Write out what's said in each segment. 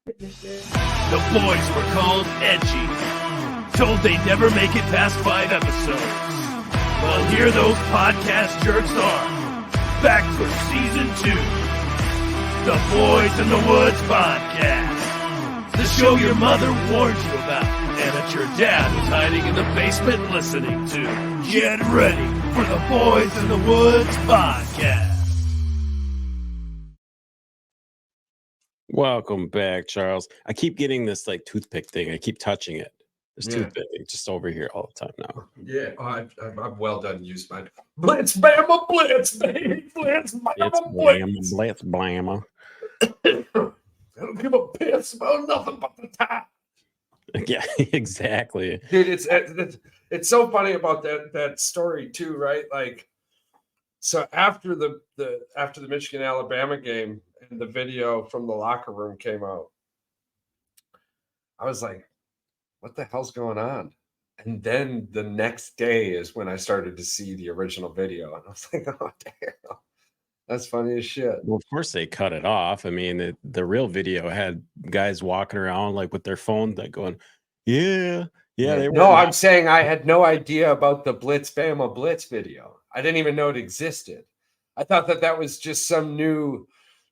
The boys were called edgy, told they'd never make it past 5 episodes. Well, here those podcast jerks are, back for season 2. The Boys in the Woods podcast. The show your mother warned you about, and that your dad was hiding in the basement listening to. Get ready for the Boys in the Woods podcast. Welcome back, Charles. I keep getting this like toothpick thing. I keep touching it. This toothpick just over here all the time now. Yeah, I'm well done. Use mine. Blitz, bama, blitz, baby, blitz, bama, blitz. Blitz, blamma. I don't give a piss about nothing but the top. Yeah, exactly. Dude, it's so funny about that story too, right? Like, so after the Michigan Alabama game and the video from the locker room came out, I was like, what the hell's going on? And then the next day is when I started to see the original video, and I was like, oh damn, that's funny as shit. Well, of course they cut it off. I mean, the real video had guys walking around like with their phone, like going, yeah. No, I'm saying I had no idea about the Blitz Bama Blitz video. I didn't even know it existed. I thought that was just some new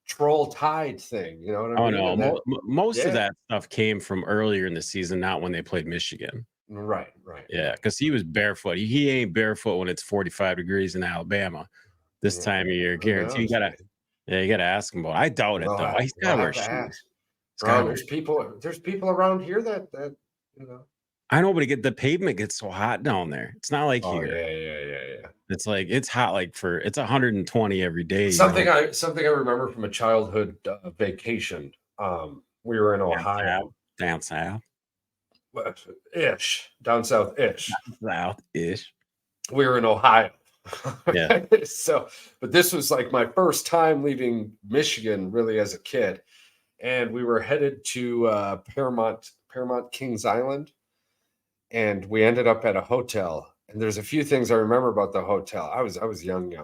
Troll Tide thing. You know what I mean? Oh no, most of that stuff came from earlier in the season, not when they played Michigan. Right. Yeah, because he was barefoot. He ain't barefoot when it's 45 degrees in Alabama this time of year. Guarantee you gotta ask him about. I doubt it though. He's gotta wear shoes. Bro, there's people around here that you know. I know, but the pavement gets so hot down there. It's not like here. Yeah. It's like it's hot. It's 120 every day. Something I remember from a childhood vacation. We were in Ohio, down south, down south-ish. South-ish. We were in Ohio. Yeah. So, but this was like my first time leaving Michigan, really, as a kid, and we were headed to Paramount Kings Island. And we ended up at a hotel, and there's a few things I remember about the hotel. I was young.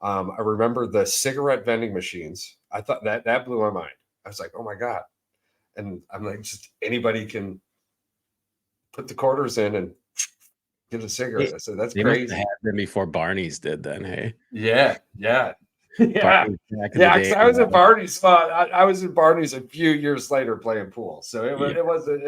I remember the cigarette vending machines. I thought that blew my mind. I was like, oh my God. And I'm like, just anybody can put the quarters in and get a cigarette. I said, that's crazy. Must have had them before Barney's did then, hey? Yeah. Yeah, because I was at Barney's. I was in Barney's a few years later playing pool, so it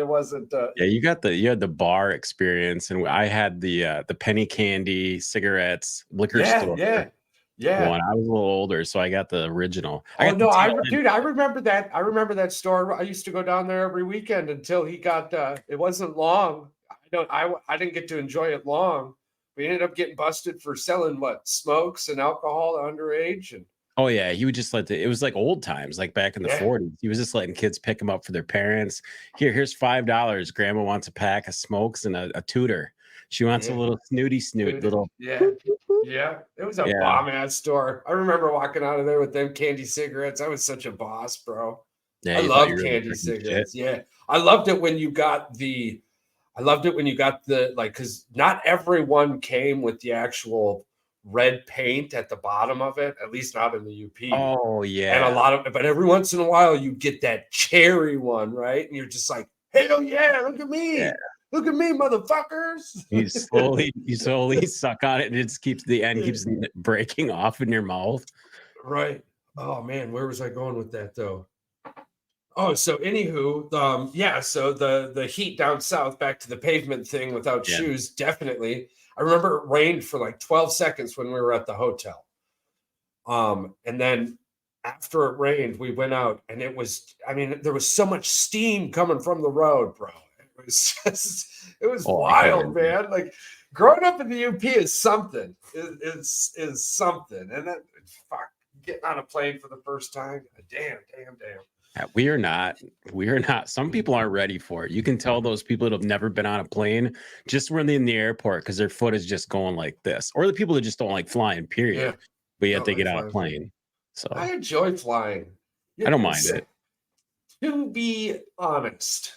wasn't. Yeah, you had the bar experience, and I had the penny candy, cigarettes, liquor store. Yeah. When I was a little older, so I got the original. I remember that. I remember that store. I used to go down there every weekend until he got. It wasn't long. I didn't get to enjoy it long. We ended up getting busted for selling smokes and alcohol underage. And oh yeah, he would just it was like old times, like back in the 40s. He was just letting kids pick them up for their parents. Here's $5. Grandma wants a pack of smokes and a tutor. She wants a little snooty snoot. Little yeah. It was a bomb ass store. I remember walking out of there with them candy cigarettes. I was such a boss, bro. Yeah, I love candy cigarettes. Shit. Yeah, I loved it when you got the. Because not everyone came with the actual red paint at the bottom of it, at least not in the UP. Oh, yeah. And but every once in a while you get that cherry one, right? And you're just like, hell yeah, look at me. Yeah. Look at me, motherfuckers. You slowly suck on it, and it just keeps breaking off in your mouth. Right. Oh, man, where was I going with that, though? Oh, so anywho, so the heat down south, back to the pavement thing without shoes, definitely. I remember it rained for like 12 seconds when we were at the hotel. And then after it rained, we went out, and there was so much steam coming from the road, bro. It was wild, man. Like growing up in the UP is something, is something. And then getting on a plane for the first time. Damn. We are not. Some people aren't ready for it. You can tell those people that have never been on a plane just when they're in the airport because their foot is just going like this, or the people that just don't like flying, period. Yeah. But yet they get on a plane. So I enjoy flying. I don't mind it. To be honest,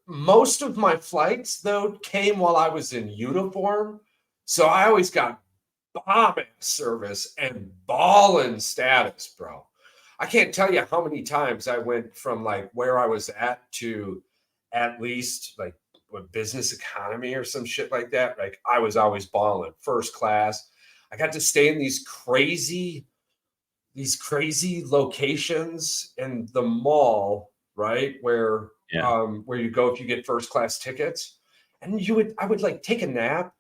most of my flights though came while I was in uniform, so I always got bomb service and ballin' status, bro. I can't tell you how many times I went from like where I was at to at least like what business economy or some shit like that. Like I was always balling first class. I got to stay in these crazy locations in the mall, right? Where you go if you get first class tickets. And I would like take a nap.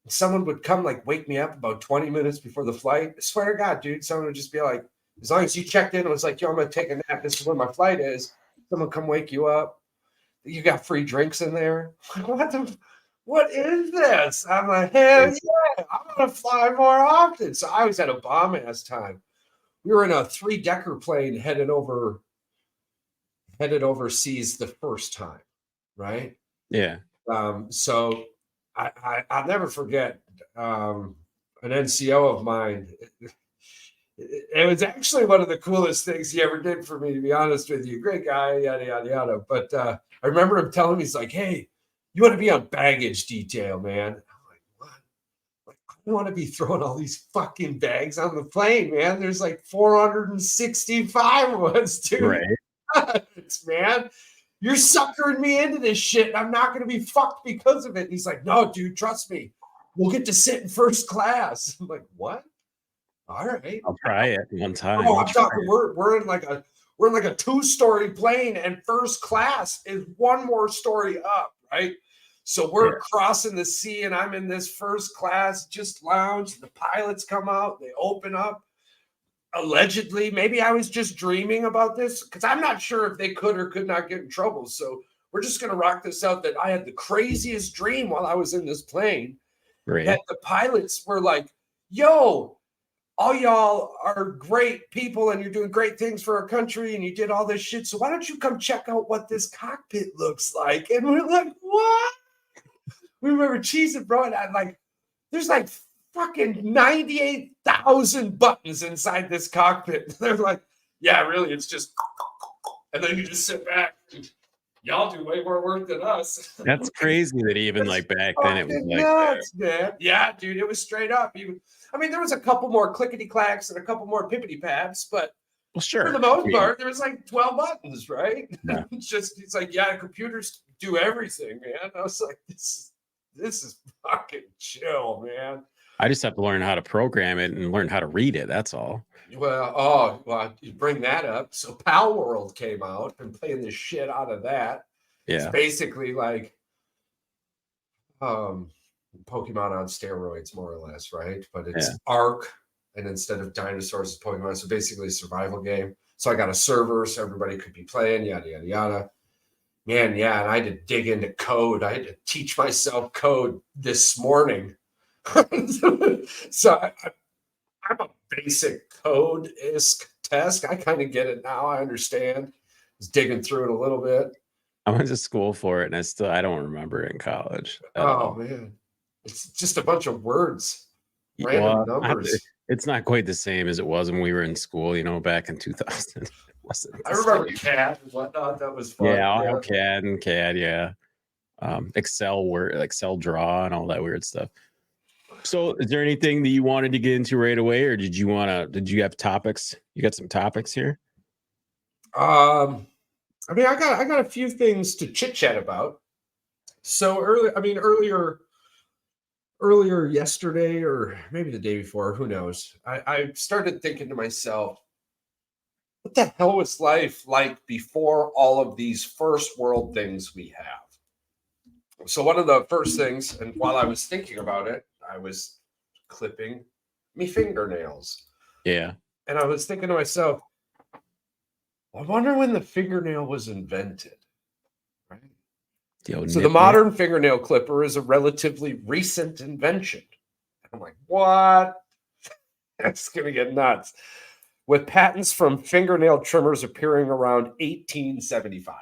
And someone would come like wake me up about 20 minutes before the flight. I swear to God, dude, someone would just be like, as long as you checked in, it was like, yo, I'm gonna take a nap. This is when my flight is. Someone come wake you up. You got free drinks in there. What is this? I'm like, hell yeah, I'm gonna fly more often. So I was at a bomb ass time. We were in a 3-decker plane headed overseas the first time, right? Yeah. So I'll never forget an NCO of mine. It was actually one of the coolest things he ever did for me, to be honest with you. Great guy, yada, yada, yada. But I remember him telling me, he's like, hey, you want to be on baggage detail, man? I'm like, what? Like, I don't want to be throwing all these fucking bags on the plane, man. There's like 465 of us, dude. Right. Man, you're suckering me into this shit. I'm not going to be fucked because of it. And he's like, no, dude, trust me. We'll get to sit in first class. I'm like, what? All right. I'll try it one time. Oh, I'm talking. We're in like a 2-story plane, and first class is one more story up, right? So we're crossing the sea, and I'm in this first class, just lounge. The pilots come out, they open up. Allegedly, maybe I was just dreaming about this because I'm not sure if they could or could not get in trouble. So we're just gonna rock this out that I had the craziest dream while I was in this plane. Right. That the pilots were like, yo, all y'all are great people and you're doing great things for our country and you did all this shit. So why don't you come check out what this cockpit looks like? And we're like, what? We remember cheesing, bro. And I'm like, there's like fucking 98,000 buttons inside this cockpit. They're like, yeah, really, it's just, and then you just sit back. Y'all do way more work than us. That's crazy that even like back then it was like nuts, man. Yeah, dude, it was straight up. I mean, there was a couple more clickety clacks and a couple more pippity paps, but sure, for the most part, there was like 12 buttons, right? Yeah. It's like, yeah, computers do everything, man. I was like, this is fucking chill, man. I just have to learn how to program it and learn how to read it. That's all. Well, you bring that up. So Pal World came out and playing the shit out of that. Yeah. It's basically like Pokemon on steroids, more or less, right? But it's Arc, and instead of dinosaurs, it's Pokemon. So basically a survival game. So I got a server so everybody could be playing, yada, yada, yada. Man, yeah, and I had to dig into code. I had to teach myself code this morning. So I'm a basic code-esque test. I kind of get it now. I understand. I was digging through it a little bit. I went to school for it, and I don't remember it in college. Man, it's just a bunch of words, random numbers. It's not quite the same as it was when we were in school, back in 2000. I remember CAD and whatnot. That was fun. Yeah, CAD, yeah. Excel draw and all that weird stuff. So is there anything that you wanted to get into right away, or did you have topics? You got some topics here? I mean, I got a few things to chit chat about. So earlier yesterday, or maybe the day before, who knows? I started thinking to myself, what the hell was life like before all of these first world things we have? So one of the first things, and while I was thinking about it, I was clipping me fingernails. Yeah. And I was thinking to myself, I wonder when the fingernail was invented. Right? So the modern fingernail clipper is a relatively recent invention. I'm like, what? That's going to get nuts. With patents from fingernail trimmers appearing around 1875.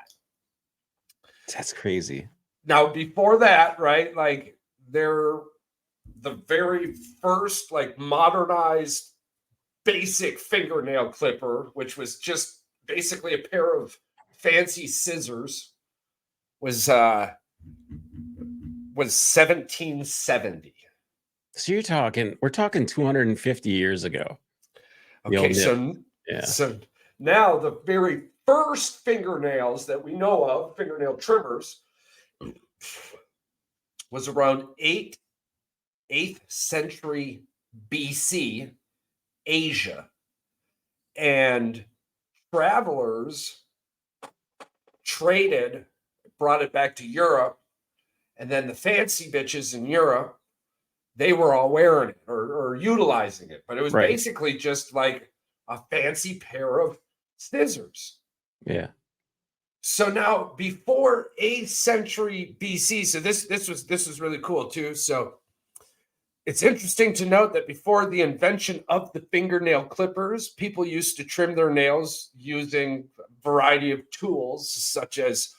That's crazy. Now, before that, right, like the very first like modernized basic fingernail clipper, which was just basically a pair of fancy scissors, was 1770. So we're talking 250 years ago. Okay, so Now, the very first fingernails that we know of, fingernail trimmers, was around 8th century BC, Asia. And travelers traded, brought it back to Europe. And then the fancy bitches in Europe, they were all wearing it or utilizing it. But it was basically just like a fancy pair of scissors. Yeah. So now before 8th century BC, so this was really cool too. So it's interesting to note that before the invention of the fingernail clippers, people used to trim their nails using a variety of tools such as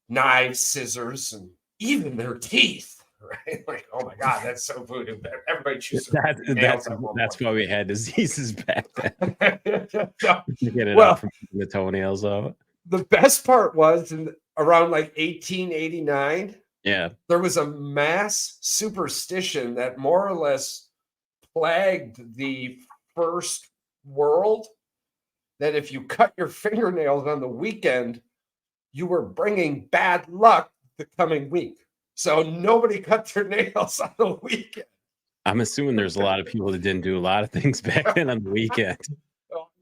knives, scissors, and even their teeth. Right? Like, oh my God, that's so voodoo. Everybody chooses that's why we had diseases back then. Get it well, out from the toenails out. The best part was around like 1889. Yeah. There was a mass superstition that more or less plagued the first world, that if you cut your fingernails on the weekend, you were bringing bad luck the coming week. So nobody cut their nails on the weekend. I'm assuming there's a lot of people that didn't do a lot of things back then on the weekend.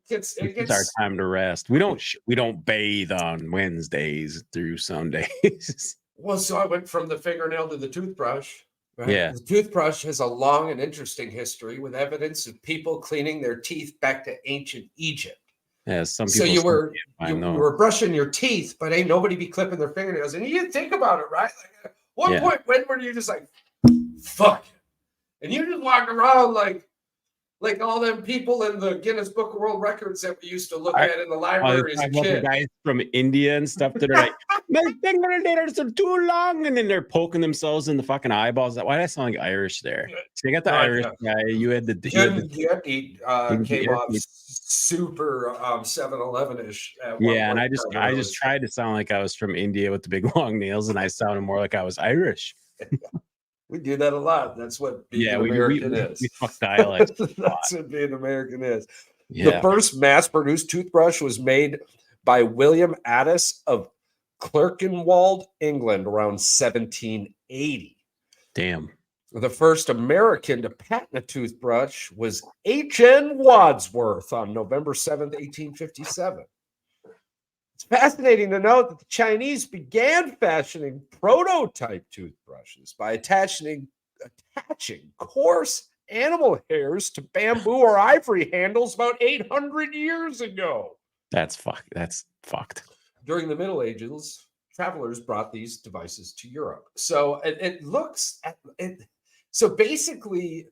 It's our time to rest. We don't bathe on Wednesdays through Sundays. Well, so I went from the fingernail to the toothbrush. Right? Yeah. The toothbrush has a long and interesting history with evidence of people cleaning their teeth back to ancient Egypt. Yeah, some people. So you were brushing your teeth, but ain't nobody be clipping their fingernails. And you think about it, right? Like at one point, when were you just like, fuck it? And you just walk around like all them people in the Guinness Book of World Records that we used to look at in the library as a kid. The guys from India and stuff that are like, my fingernails are too long, and then they're poking themselves in the fucking eyeballs. Why did I sound like Irish there? So you got the Irish guy. You had the Jerky came off super 7-Eleven-ish. Yeah, and I just tried to sound like I was from India with the big long nails, and I sounded more like I was Irish. We do that a lot. That's what being an American is. We fuck dialects. That's what being American is. Yeah. The first mass-produced toothbrush was made by William Addis of Clerkenwell, England, around 1780. Damn. The first American to patent a toothbrush was H.N. Wadsworth on November 7th, 1857. It's fascinating to note that the Chinese began fashioning prototype toothbrushes by attaching coarse animal hairs to bamboo or ivory handles about 800 years ago. That's fucked. During the Middle Ages, travelers brought these devices to Europe. So it looks at it. So basically,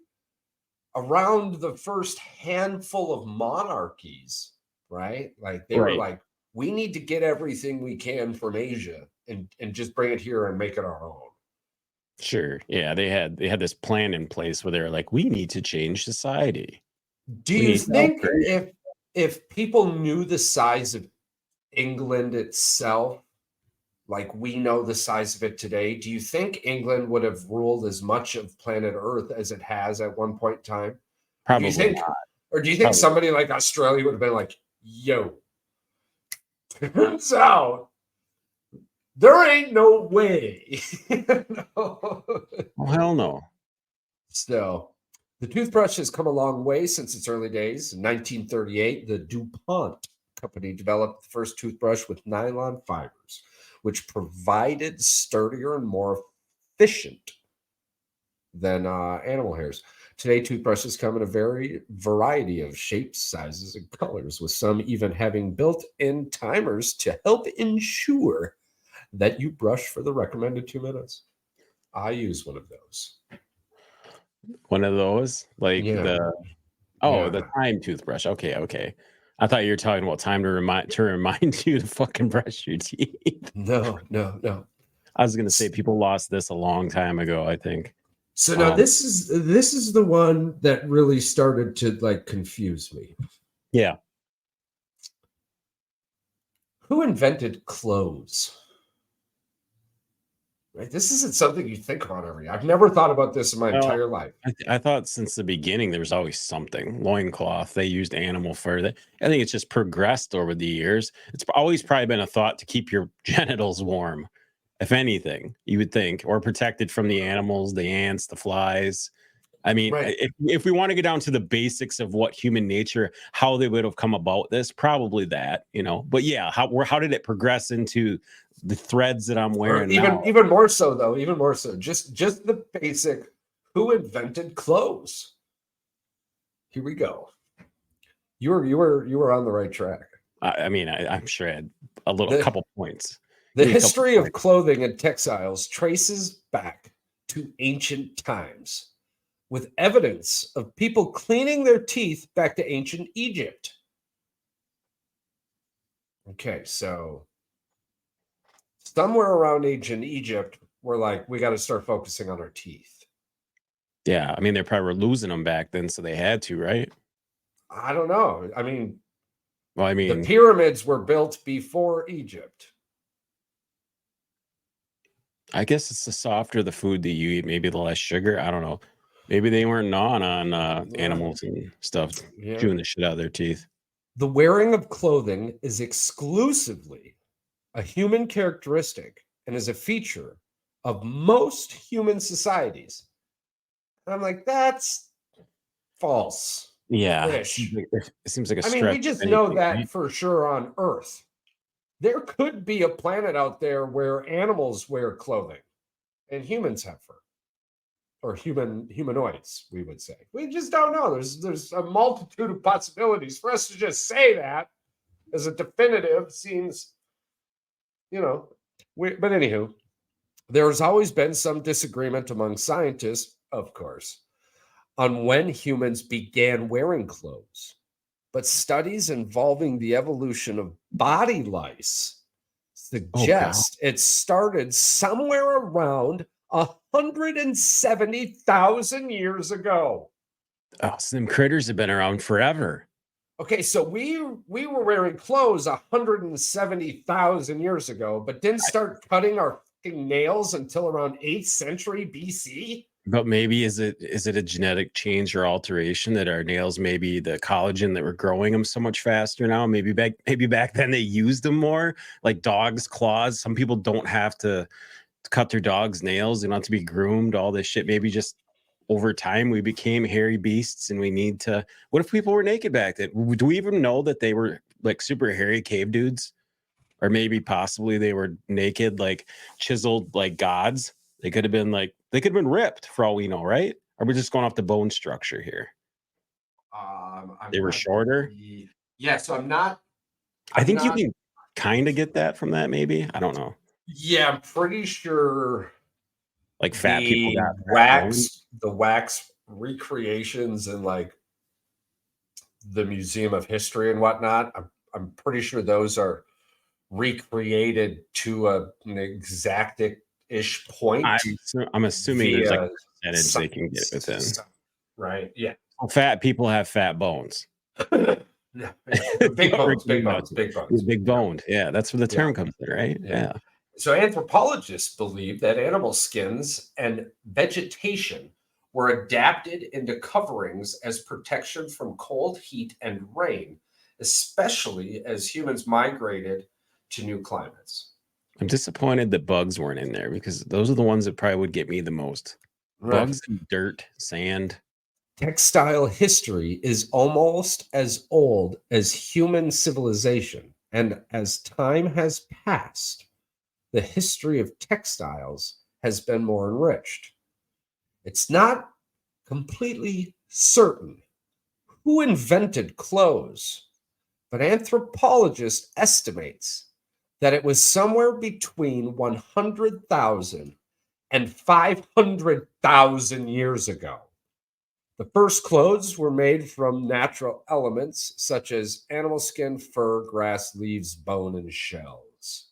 around the first handful of monarchies, right? Like they were like, we need to get everything we can from Asia and just bring it here and make it our own. Sure. Yeah, they had this plan in place where they're like, we need to change society. Do you think if people knew the size of England itself, like we know the size of it today, do you think England would have ruled as much of planet Earth as it has at one point in time? Probably not. Or do you think somebody like Australia would have been like, yo, turns out there ain't no way. No. Oh, hell no. So the toothbrush has come a long way since its early days. In 1938, the DuPont company developed the first toothbrush with nylon fibers, which provided sturdier and more efficient than animal hairs. Today, toothbrushes come in a variety of shapes, sizes, and colors, with some even having built-in timers to help ensure that you brush for the recommended 2 minutes. I use one of those. One of those? Like the time toothbrush. Okay. I thought you were talking about time to remind you to fucking brush your teeth. No. I was gonna say people lost this a long time ago, I think. So now this is the one that really started to like confuse me. Yeah. Who invented clothes? Right? This isn't something you think about every. I've never thought about this in my entire life. I thought since the beginning there was always something. Loincloth, they used animal fur. I think it's just progressed over the years. It's always probably been a thought to keep your genitals warm, if anything, you would think, or protected from the animals, the ants, the flies. I mean, Right. if we want to get down to the basics of what human nature, how they would have come about this, probably that, But yeah, how did it progress into the threads that I'm Or wearing even now? even more so though, even more so. Just the basic. Who invented clothes? Here we go. You were on the right track. I mean, I'm sure I had a The, couple points. the Give me a couple history of points. clothing and textiles traces back to ancient times, with evidence of people cleaning their teeth back to ancient Egypt. Okay, so somewhere around ancient Egypt, we're like, we got to start focusing on our teeth. Yeah, I mean, they probably were losing them back then, so they had to, right? I don't know. I mean, Well, I the mean, pyramids were built before Egypt. I guess it's the softer the food that you eat, maybe the less sugar. I don't know. Maybe they weren't gnawing on animals and stuff, Yeah. chewing the shit out of their teeth. The wearing of clothing is exclusively a human characteristic and is a feature of most human societies. And I'm like, that's false. Yeah, Ish. it seems like a I stretch. mean, we if just know anything, that right? for sure on Earth. There could be a planet out there where animals wear clothing and humans have fur. Or humanoids, we would say. We just don't know. There's a multitude of possibilities. For us to just say that as a definitive seems, but anywho, there's always been some disagreement among scientists, of course, on when humans began wearing clothes. But studies involving the evolution of body lice Oh God. suggest it started somewhere around 170,000 years ago. Oh, so them critters have been around forever. Okay, so we were wearing clothes 170,000 years ago, but didn't start cutting our fucking nails until around 8th century BC. But maybe is it a genetic change or alteration that our nails, maybe the collagen that we're growing them so much faster now? Maybe back then they used them more, like dogs' claws. Some people don't have to cut their dog's nails; they don't have to be groomed. All this shit. Maybe just over time we became hairy beasts, and we need to. What if people were naked back then? Do we even know that they were like super hairy cave dudes, or maybe possibly they were naked, like chiseled like gods? They could have been ripped for all we know, right? Are we just going off the bone structure here? They were shorter. Yeah, so I think you can kind of get that from that, maybe. I don't know. Yeah, I'm pretty sure Like fat people got the wax recreations in like the Museum of History and whatnot. I'm pretty sure those are recreated to an exact-ish point. I'm assuming there's like a percentage they can get within. Right. Yeah. Well, fat people have fat bones. Big bones. Big boned. Yeah, that's where the term comes in, right? Yeah. So anthropologists believe that animal skins and vegetation were adapted into coverings as protection from cold, heat, and rain, especially as humans migrated to new climates. I'm disappointed that bugs weren't in there because those are the ones that probably would get me the most. Right. Bugs, dirt, sand. Textile history is almost as old as human civilization, and as time has passed, the history of textiles has been more enriched. It's not completely certain who invented clothes, but anthropologists estimates that it was somewhere between 100,000 and 500,000 years ago. The first clothes were made from natural elements such as animal skin, fur, grass, leaves, bone, and shells.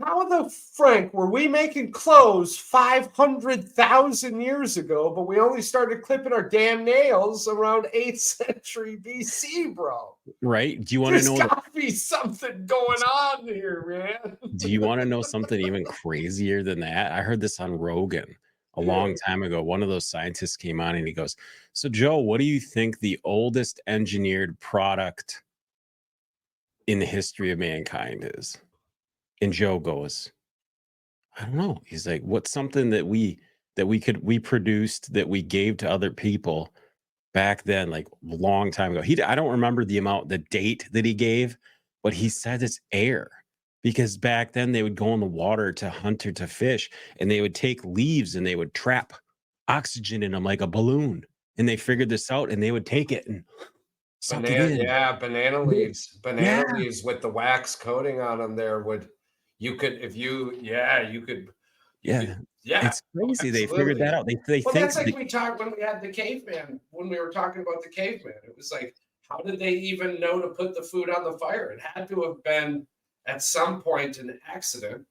How the frank were we making clothes 500,000 years ago, but we only started clipping our damn nails around 8th century BC, bro? Right? Do you want to There's know? got to be something going on here, man. Do you want to know something even crazier than that? I heard this on Rogan a long time ago. One of those scientists came on and he goes, "So Joe, what do you think the oldest engineered product in the history of mankind is?" And Joe goes, "I don't know." He's like, "What's something that we produced that we gave to other people back then, like a long time ago?" I don't remember the date that he gave, but he said it's air. Because back then they would go in the water to hunt or to fish, and they would take leaves and they would trap oxygen in them like a balloon. And they figured this out, and they would take it and suck it in. Banana Yeah. leaves. Banana leaves with the wax coating on them there would you could if you you could Yeah. yeah, It's crazy. They figured absolutely. that out. They Well, think that's like that, we talked when we had the caveman, when we were talking about the caveman. It was like, how did they even know to put the food on the fire? It had to have been at some point an accident,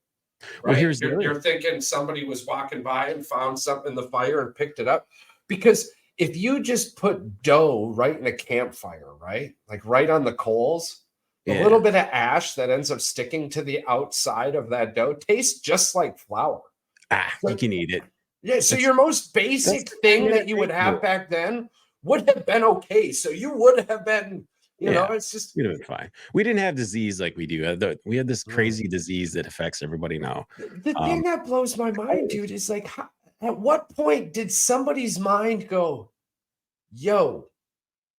well, right? here's the other. You're thinking somebody was walking by and found something in the fire and picked it up. Because if you just put dough right in a campfire, right? Like right on the coals, the Yeah. little bit of ash that ends up sticking to the outside of that dough tastes just like flour. You can eat it. Yeah, so That's your most basic that's thing that you would have back then would have been okay. So you would have been, it's just We'd have been fine. We didn't have disease like we do. We had this Mm. crazy disease that affects everybody now. The thing that blows my mind, dude, is like, at what point did somebody's mind go, yo,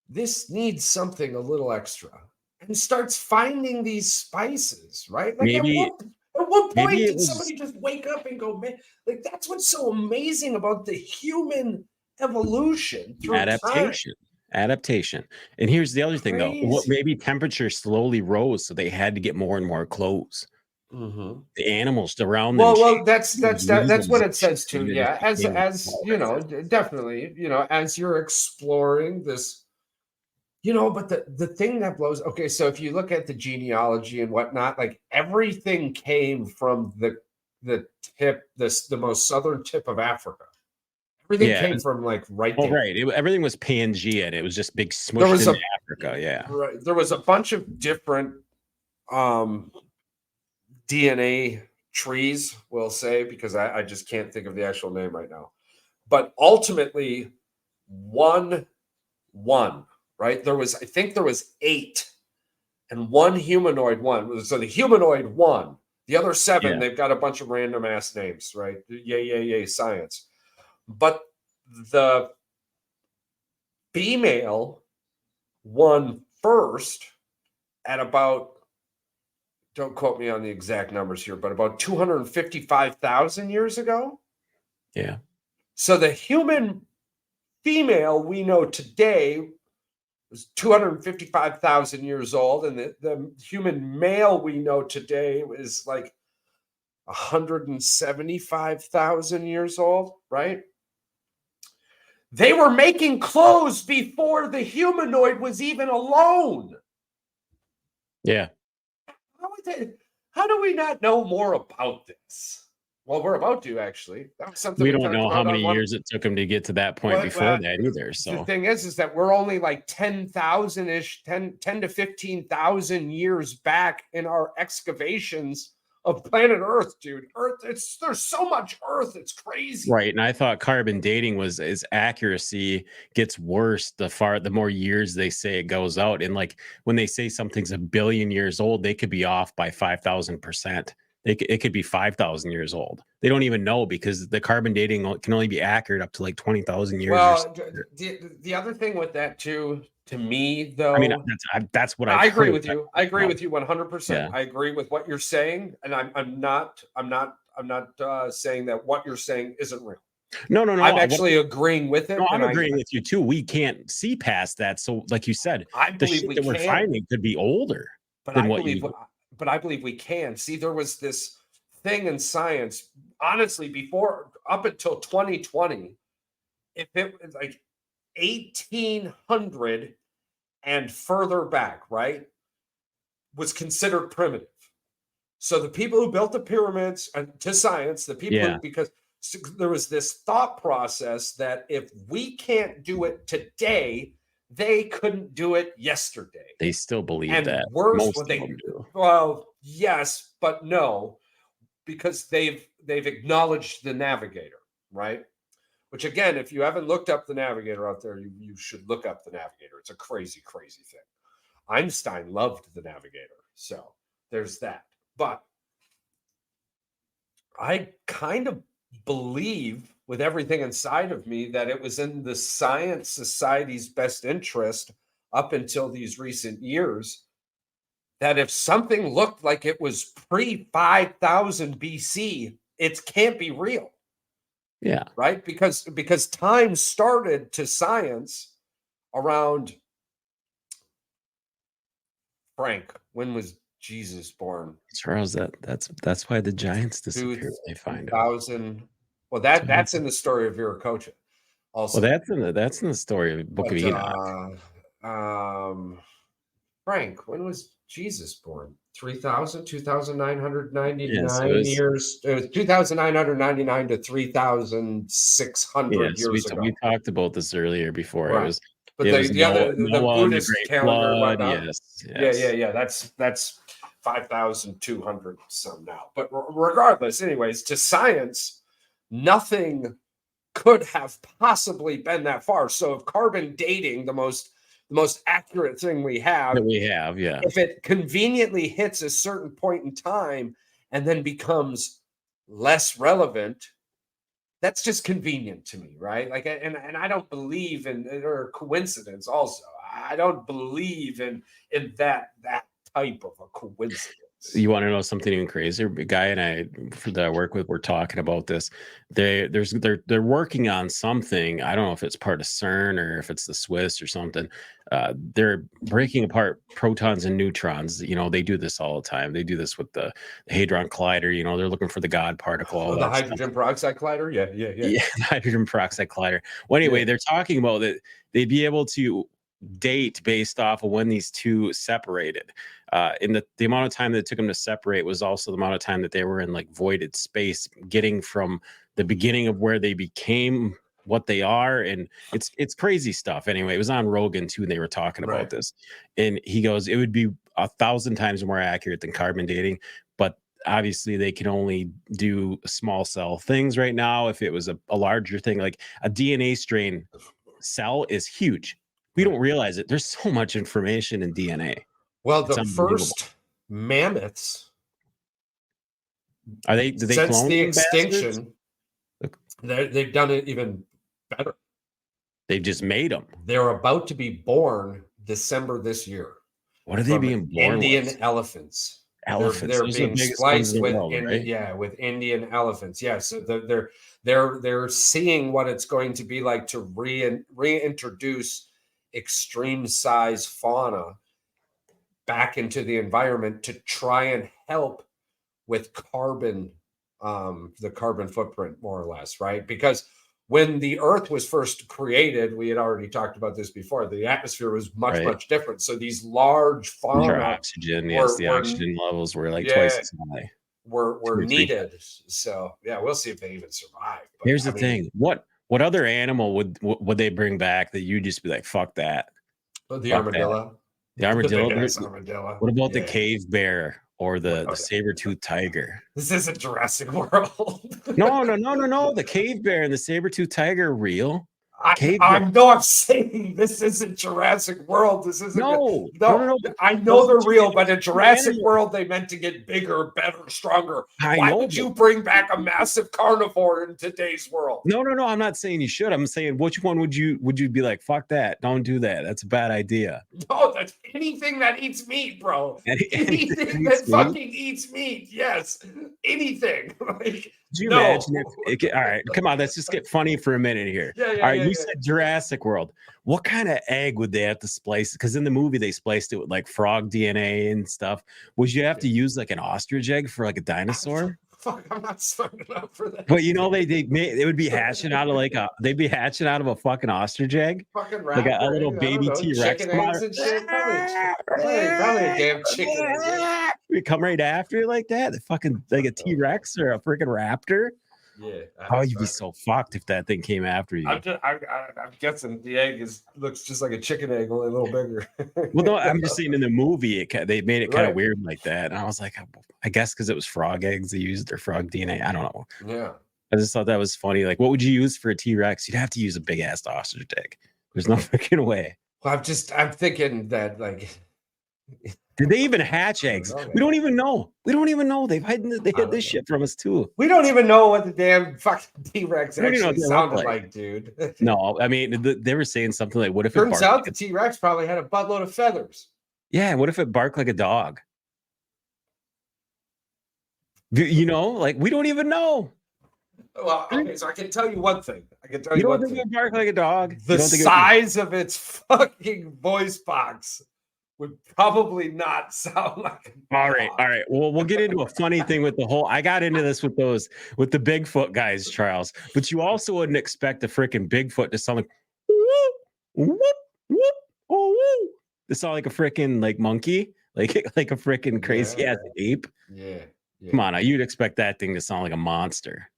this needs something a little extra, and starts finding these spices, right? Like Maybe at what maybe point it did was somebody just wake up and go, man, like that's what's so amazing about the human evolution through time. adaptation. And here's the other thing though. What Crazy. maybe temperature slowly rose, so they had to get more and more clothes. Mm-hmm. The animals around them Well, changed that's what weasels it says and too. it just Yeah, became like definitely, as you're exploring this, but the thing that blows. Okay, so if you look at the genealogy and whatnot, like everything came from the the most southern tip of Africa. Everything yeah. came from like right Oh, there. right. Everything was Pangea. It was just big There smushed was into a Africa. Yeah. right, there was a bunch of different um DNA trees, we'll say, because I just can't think of the actual name right now. But ultimately, one won, right? I think there was 8, and one humanoid won. So the humanoid won. The other 7, Yeah. they've got a bunch of random ass names, right? Yay, science. But the female won first at about, don't quote me on the exact numbers here, but about 255,000 years ago. Yeah. So the human female we know today was 255,000 years old, and the human male we know today is like 175,000 years old, right? They were making clothes before the humanoid was even alone. Yeah. How do we not know more about this? Well, we're about to actually. That was something We we don't talked know how about many on one. years it took them to get to that point before that either. The So thing is that we're only like 10,000 ish, 10 to 15,000 years back in our excavations of planet Earth, dude. Earth, there's so much Earth, it's crazy. right. And I thought carbon dating was its accuracy gets worse the more years they say it goes out. And like when they say something's a billion years old, they could be off by 5,000%. It could be 5,000 years old. They don't even know because the carbon dating can only be accurate up to like 20,000 years. Well, the other thing with that too, to me though, I mean, that's what I I've agree heard. with you. I agree with you 100%. Yeah. I agree with what you're saying, and I'm not saying that what you're saying isn't real. No. I'm actually agreeing with it. No, I'm and agreeing with you too. We can't see past that. So, like you said, I the believe shit we that we're can. finding could be older But than I what believe, you. but I believe we can. See, there was this thing in science, honestly, before up until 2020, if it was like 1800 and further back, right, was considered primitive. So the people who built the pyramids, to science, the people Yeah. because there was this thought process that if we can't do it today, they couldn't do it yesterday. They still believe And that. worse, Most what of they them do. well, yes, but no, because they've acknowledged the navigator, right? Which again, if you haven't looked up the navigator out there, you should look up the navigator. It's a crazy, crazy thing. Einstein loved the navigator, so there's that. But I kind of believe with everything inside of me that it was in the science society's best interest up until these recent years that if something looked like it was pre 5000 BC, it can't be real. Yeah. Right? Because time started to science around Frank. When was Jesus born? Charles, that's why the giants disappear. They find out. 2000. Well, that's in the story of Viracocha. Also, Well, that's in the story of Book of Enoch. Frank, when was Jesus born? 3,000, 2,999 Yes, years. It was 2,999 to 3,600 years ago. We talked about this earlier before. Right. It was But it was the other Noah and the Buddhist Great calendar and Flood. whatnot. Yes. Yeah. That's 5,200 some now. But regardless, anyways, to science, nothing could have possibly been that far. So if carbon dating, the most accurate thing we have, yeah. if it conveniently hits a certain point in time and then becomes less relevant, that's just convenient to me, right? Like, and I don't believe in or coincidence. Also, I don't believe in that type of a coincidence. You want to know something even crazier? A guy and I that I work with, we're talking about this. They're working on something. I don't know if it's part of CERN or if it's the Swiss or something. They're breaking apart protons and neutrons. You know, they do this all the time. They do this with the Hadron Collider. You know, they're looking for the God particle. All the that hydrogen stuff. peroxide collider. Yeah. The hydrogen peroxide collider. Well, anyway, they're talking about that they'd be able to date based off of when these two separated. In the amount of time that it took them to separate was also the amount of time that they were in like voided space, getting from the beginning of where they became what they are. And it's crazy stuff. Anyway, it was on Rogan too, and they were talking about this. And he goes, it would be 1,000 times more accurate than carbon dating, but obviously they can only do small cell things right now. If it was a larger thing, like a DNA strain cell is huge. We don't realize it. There's so much information in DNA. Well, the first mammoths are they? Do they since clone the extinction? They've done it even better. They've just made them. They're about to be born December this year. What are they being born? Indian with? elephants. Elephants. They're being spliced with with Indian elephants. Yeah, so they're seeing what it's going to be like to reintroduce extreme size fauna back into the environment to try and help with carbon, the carbon footprint, more or less, right? Because when the Earth was first created, we had already talked about this before, the atmosphere was much different. So these large fauna, oxygen, the oxygen levels were like twice as high. Were needed. So yeah, we'll see if they even survive. But, here's the thing: what other animal would they bring back that you just be like, fuck that? The armadillo. The armadillo. Armadillo. What about the cave bear or the saber-toothed tiger? This isn't Jurassic World. No. The cave bear and the saber-toothed tiger are real. I'm saying this isn't Jurassic World. This isn't. No. I know they're real, but in Jurassic World, they meant to get bigger, better, stronger. Why would you bring back a massive carnivore in today's world? No. I'm not saying you should. I'm saying which one would you be like? Fuck that! Don't do that. That's a bad idea. No, that's anything that eats meat, bro. Anything that fucking eats meat. Yes, anything. Like, do you imagine all right, come on, let's just get funny for a minute here. All right, you said Jurassic World. What kind of egg would they have to splice? Because in the movie they spliced it with like frog DNA and stuff. Would you have to use like an ostrich egg for like a dinosaur? Fuck, I'm not smart enough for that. But you know they would be hatching out of they'd be hatching out of a fucking ostrich egg. Fucking like a little baby T-Rex. Chicken eggs and shit. Probably a damn chicken egg. We come right after you like that. The fucking like a T-Rex or a freaking raptor. Yeah. Oh, you'd be so fucked if that thing came after you. I'm guessing the egg looks just like a chicken egg, only a little bigger. Well, no, I'm just saying in the movie, they made it kind of Right. weird like that. And I was like, I guess because it was frog eggs they used or frog DNA. I don't know. Yeah. I just thought that was funny. Like, what would you use for a T-Rex? You'd have to use a big ass ostrich dick. There's no freaking way. Well, I'm thinking that like. Did they even hatch eggs? We don't even know. We don't even know. They hid this shit from us too. We don't even know what the damn fucking T-Rex We don't even know actually what they look sounded like. like, dude. No, I mean they were saying something like, "What if it Turns barked out like the T-Rex probably had a buttload of feathers. yeah, what if it barked like a dog? You know, like we don't even know. Well, okay, so I can tell you one thing. I can tell You you don't one think thing. it barked like a dog? You The don't think size of its fucking voice box would probably not sound like a all right, dog. all right. Well, we'll get into a funny thing with the whole. I got into this with the Bigfoot guys, Charles. But you also wouldn't expect a freaking Bigfoot to sound like whoop, whoop, whoop, oh, whoop. To sound like a freaking like monkey, like a freaking crazy ass ape. Yeah. Come on, you'd expect that thing to sound like a monster.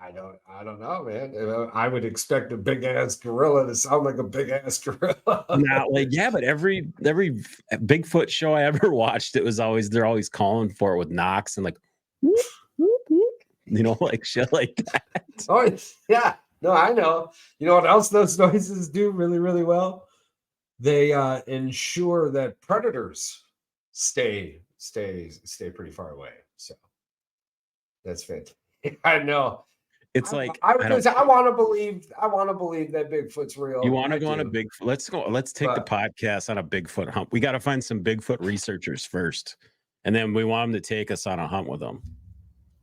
I don't know, man. I would expect a big ass gorilla to sound like a big ass gorilla. Now, like, yeah, but every Bigfoot show I ever watched, they're always calling for it with knocks and like, whoop, whoop, whoop, you know, like shit like that. Oh yeah, no, I know. You know what else those noises do really, really well? They ensure that predators stay pretty far away. So that's fantastic. I know. It's like I want to believe that Bigfoot's real. you want to I go on a do. Bigfoot. Let's take the podcast on a Bigfoot hunt. We got to find some Bigfoot researchers first, and then we want them to take us on a hunt with them.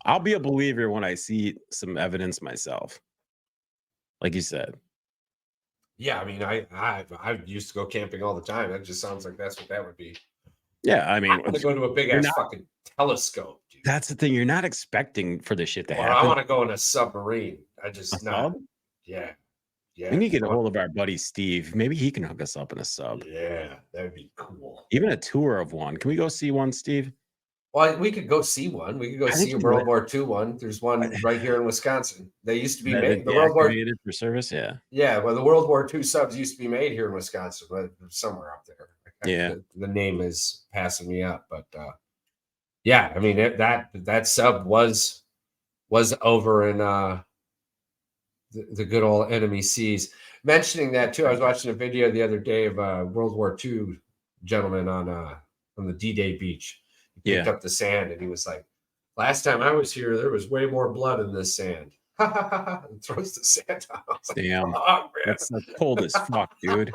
I'll be a believer when I see some evidence myself, like you said. Yeah, I mean, I used to go camping all the time. That just sounds like that's what that would be. Yeah, I mean, I want to go to a big ass fucking telescope, dude. That's the thing. You're not expecting for this shit to happen. I want to go in a submarine. I just not. Sub? Yeah. We need to get a hold of our buddy Steve. Maybe he can hook us up in a sub. Yeah, that'd be cool. Even a tour of one. Can we go see one, Steve? Well, we could go see one. We could go see a World War II one. There's one right here in Wisconsin. They used to be made. The World War for service, yeah. Yeah, well, the World War II subs used to be made here in Wisconsin, but somewhere up there. Yeah, the name is passing me up, but yeah, I mean that sub was over in the good old enemy seas. Mentioning that too, I was watching a video the other day of a World War II gentleman on the D-Day beach. He picked up the sand and he was like, "Last time I was here, there was way more blood in this sand." And throws the sand out. Damn, like, that's cold as fuck, dude.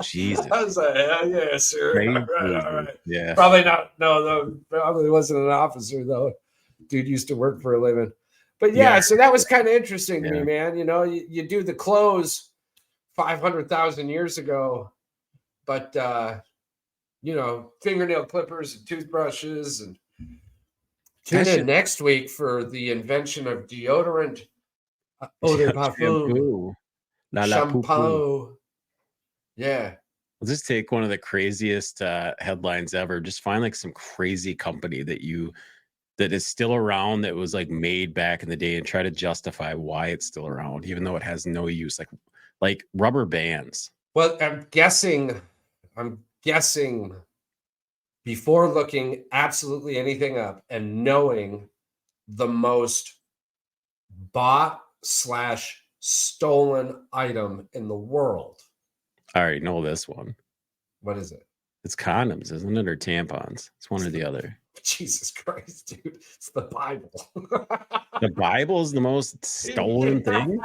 Jesus. I was like, hell yeah, sir. All right. Yeah. Probably not. No, probably wasn't an officer though. Dude used to work for a living. But yeah, so that was kind of interesting to me, man. You know, you do the clothes 500,000 years ago, but you know, fingernail clippers and toothbrushes, and tune in next week for the invention of deodorant, eau de parfum, shampoo. Yeah. We'll just take one of the craziest headlines ever. Just find like some crazy company that is still around that was like made back in the day and try to justify why it's still around, even though it has no use. Like rubber bands. Well, I'm guessing before looking absolutely anything up and knowing the most bought / stolen item in the world. I already know this one. What is it? It's condoms, isn't it? Or tampons. It's one or the other. Jesus Christ, dude. It's the Bible. The Bible is the most stolen thing?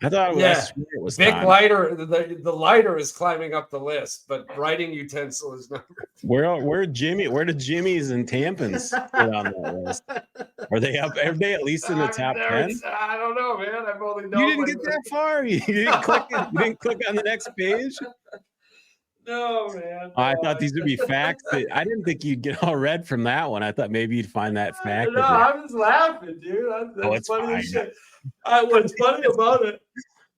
I thought it was big condoms. lighter. The lighter is climbing up the list, but writing utensil is number 2. Where did Jimmys and tampons get on that list? Are they at least in the top 10? I don't know, man. I've only known. You didn't get that far. You didn't click it. You didn't click on the next page. No, man. I thought these would be facts. I didn't think you'd get all red from that one. I thought maybe you'd find that fact. No, I'm just laughing, dude. That's funny as shit. What's funny about it?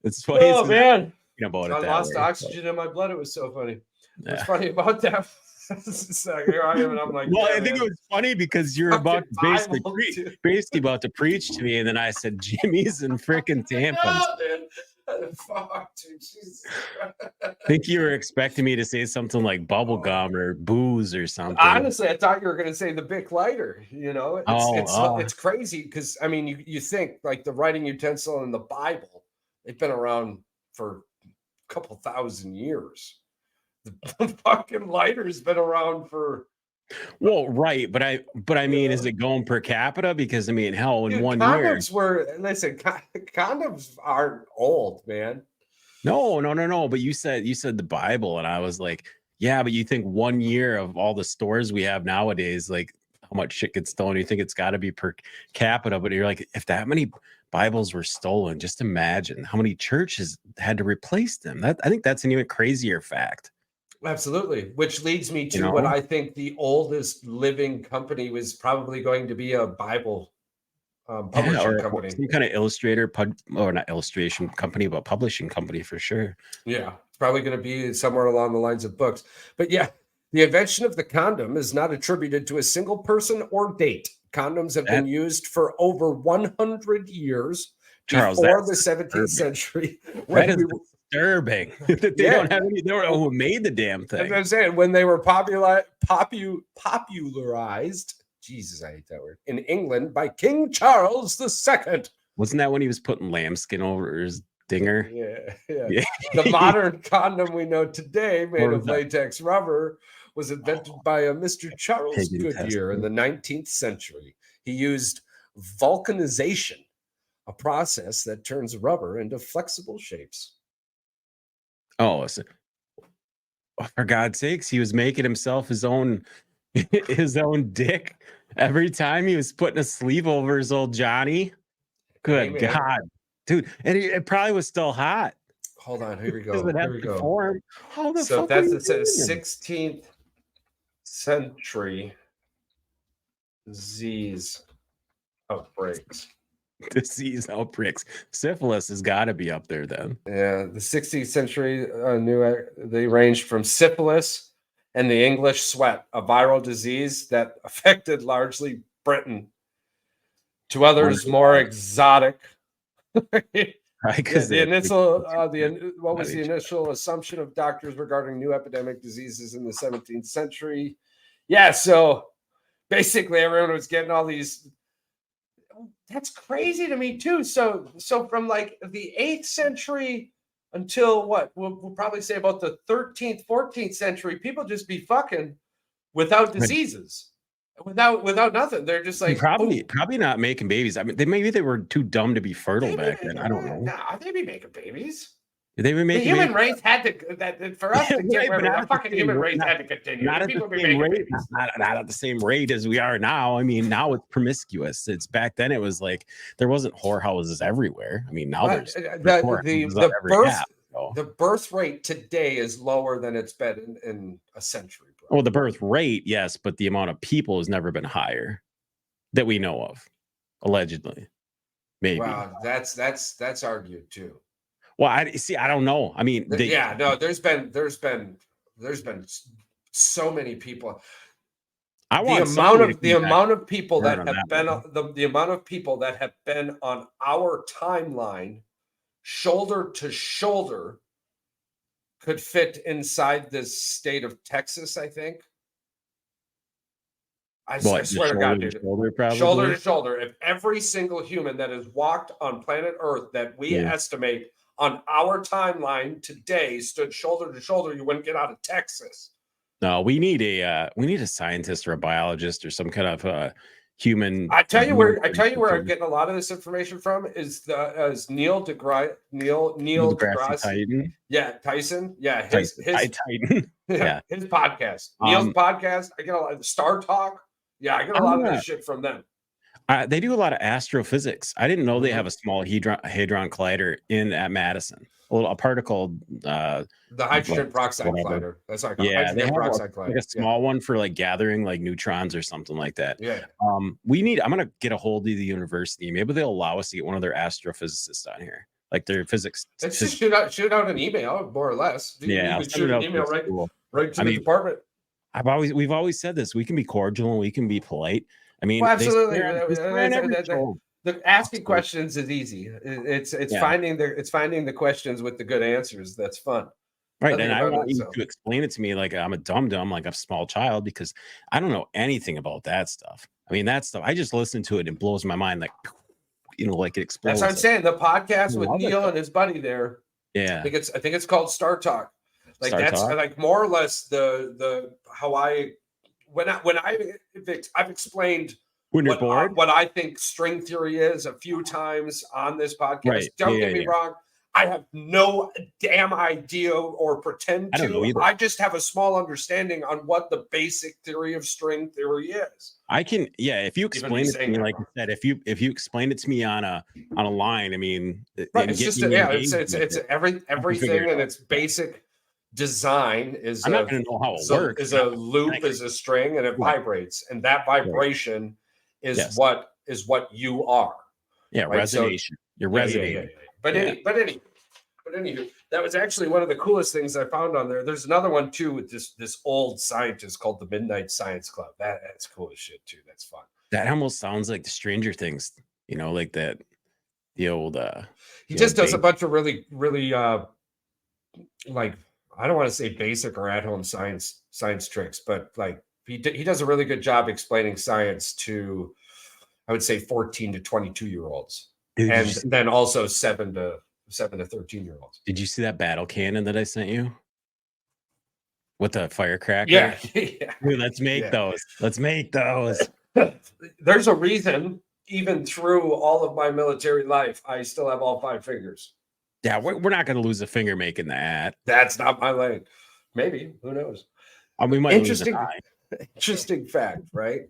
It's funny. Man. About I lost oxygen in my blood. It was so funny. What's funny about that So here I am, and I'm like, well, yeah, I think man. it was funny because you're about to Fucking Bible, basically about to preach to me, and then I said Jimmy's and freaking tampons. Fuck, dude. Jesus. I think you were expecting me to say something like bubble gum or booze or something. Honestly, I thought you were going to say the Bic lighter. You know, it's crazy because I mean, you think like the writing utensil in the Bible, they've been around for a couple thousand years. The fucking lighter's been around for. Well, right, but I mean, is it going per capita? Because I mean, hell, in Dude, 1 condoms year. listen, condoms aren't old, man. No. But you said the Bible, and I was like, yeah, but you think 1 year of all the stores we have nowadays, like how much shit gets stolen? You think it's got to be per capita? But you're like, if that many Bibles were stolen, just imagine how many churches had to replace them. I think that's an even crazier fact. Absolutely, which leads me to You know? what I think the oldest living company was probably going to be a Bible publishing company. Some kind of illustrator, or not illustration company, but publishing company for sure. Yeah, it's probably going to be somewhere along the lines of books. But yeah, the invention of the condom is not attributed to a single person or date. Condoms have been used for over 100 years Charles, before the 17th century. That is disturbing. That they don't have any. They don't know who made the damn thing. That's what I'm saying. When they were popularized, Jesus, I hate that word, in England by King Charles II. Wasn't that when he was putting lambskin over his dinger? Yeah. The modern condom we know today, made of latex rubber, was invented by a Mr. Charles Goodyear in the 19th century. He used vulcanization, a process that turns rubber into flexible shapes. Oh, for God's sakes, he was making himself his own dick every time he was putting a sleeve over his old Johnny. Good God, dude. And it probably was still hot. Hold on, here we go. Here we go. So that's it says 16th century disease outbreaks. Syphilis has got to be up there then. Yeah, the 16th century they ranged from syphilis and the English sweat, a viral disease that affected largely Britain, to others more exotic. What was the initial assumption of doctors regarding new epidemic diseases in the 17th century? Yeah, so basically everyone was getting all these. That's crazy to me too. So from like the 8th century until what we'll probably say about the 13th, 14th century, people just be fucking without diseases, without nothing. They're just like probably not making babies. I mean, maybe they were too dumb to be fertile back then. I don't know. Nah, they'd be making babies. They were making the human race had to for us to get where the fucking human race had to continue. Not at the same rate as we are now. I mean, now it's promiscuous. It's back then. It was like there wasn't whorehouses everywhere. I mean, now there's the birth rate today is lower than it's been in a century. Bro. Well, the birth rate, yes, but the amount of people has never been higher that we know of, allegedly. Maybe. Wow, that's argued too. Well, I don't know. I mean, there's been so many people. The amount of people that have been on our timeline, shoulder to shoulder, could fit inside this state of Texas. I think. I swear to God, dude. Shoulder to shoulder. If every single human that has walked on planet Earth that we estimate on our timeline today stood shoulder to shoulder, you wouldn't get out of Texas. No, we need a scientist or a biologist or some kind of human. I tell you where I'm getting a lot of this information from is Neil deGrasse Tyson. Yeah, Tyson. Yeah, his Titan. Yeah, his podcast. Neil's podcast. I get a lot of Star Talk. Yeah, I get a lot of this shit from them. They do a lot of astrophysics. I didn't know they have a small hadron collider at Madison. A particle. The hydrogen peroxide collider. That's not hydrogen peroxide collider. Like a small one for like gathering like neutrons or something like that. Yeah. I'm gonna get a hold of the university. Maybe they'll allow us to get one of their astrophysicists on here, like their physics. Let's just shoot out an email, more or less. You can shoot an email right to the department. we've always said this. We can be cordial and we can be polite. I mean, Well, absolutely. they swear on every show. The asking questions is easy. It's finding the questions with the good answers that's fun. Right, and I want you to explain it to me like I'm a dum-dum, like I'm a small child, because I don't know anything about that stuff. I mean, that stuff, I just listen to it and it blows my mind, like, like it explodes. That's what I'm saying. The podcast with Neil and his buddy there. Yeah, I think it's called Star Talk. Like that's like more or less the how I've explained when you're bored what I think string theory is a few times on this podcast. Right. Don't get me wrong. I have no damn idea or pretend to. I just have a small understanding on what the basic theory of string theory is. I can, if you explain it to me, like you said, if you explain it to me on a line, I mean, right, it's just it's everything in its basic design is. I'm not going to know how it works. Is a loop, is a string, and it vibrates, and that vibration is what you are. Yeah, right? Resonation. You're resonating. But anywho, that was actually one of the coolest things I found on there. There's another one too with this old scientist called the Midnight Science Club. That's cool as shit too. That's fun. That almost sounds like the Stranger Things, like that. The old. He just does a bunch of really, really like, I don't want to say basic or at home science tricks, but like he does a really good job explaining science to, I would say, 14 to 22-year-olds. And then also 7 to 13-year-olds. Did you see that battle cannon that I sent you with the firecracker? Yeah. Dude, let's make those. Let's make those. There's a reason, even through all of my military life, I still have all 5 fingers. Yeah, we're not going to lose a finger making that. That's not my lane. Maybe. Who knows? We might interesting fact, right?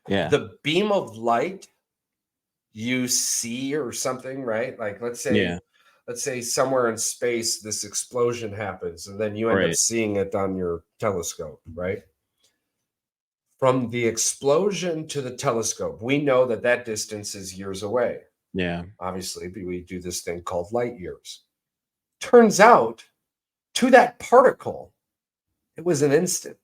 Yeah. The beam of light you see or something, right? Like let's say somewhere in space this explosion happens and then you end up seeing it on your telescope, right? From the explosion to the telescope, we know that distance is years away. Yeah. Obviously, we do this thing called light years. Turns out, to that particle, it was an instant.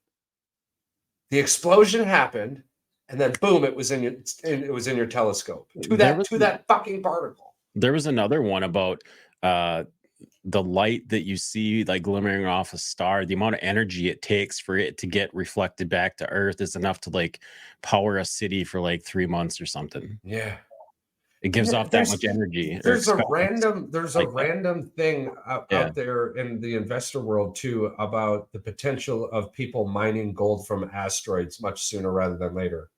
The explosion happened. And then boom, it was in your telescope to that fucking particle. There was another one about the light that you see like glimmering off a star. The amount of energy it takes for it to get reflected back to Earth is enough to like power a city for like 3 months or something. Yeah, it gives off that much energy. There's a random thing out there in the investor world too about the potential of people mining gold from asteroids much sooner rather than later.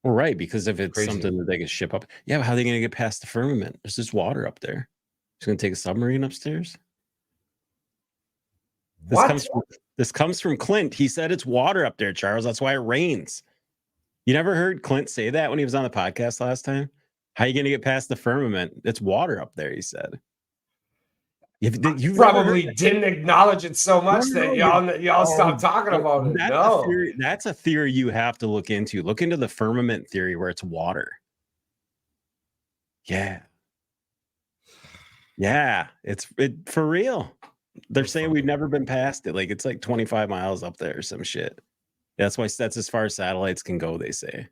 Well, right, because if it's something that they can ship up, but how are they going to get past the firmament? There's just water up there. It's going to take a submarine upstairs. This comes from Clint. He said it's water up there, Charles. That's why it rains. You never heard Clint say that when he was on the podcast last time? How are you going to get past the firmament? It's water up there, he said. You probably didn't acknowledge it so much that y'all stopped talking about it. That's a theory you have to look into. Look into the firmament theory where it's water. Yeah. Yeah, it's for real. They're saying we've never been past it. Like it's like 25 miles up there or some shit. That's as far as satellites can go, they say.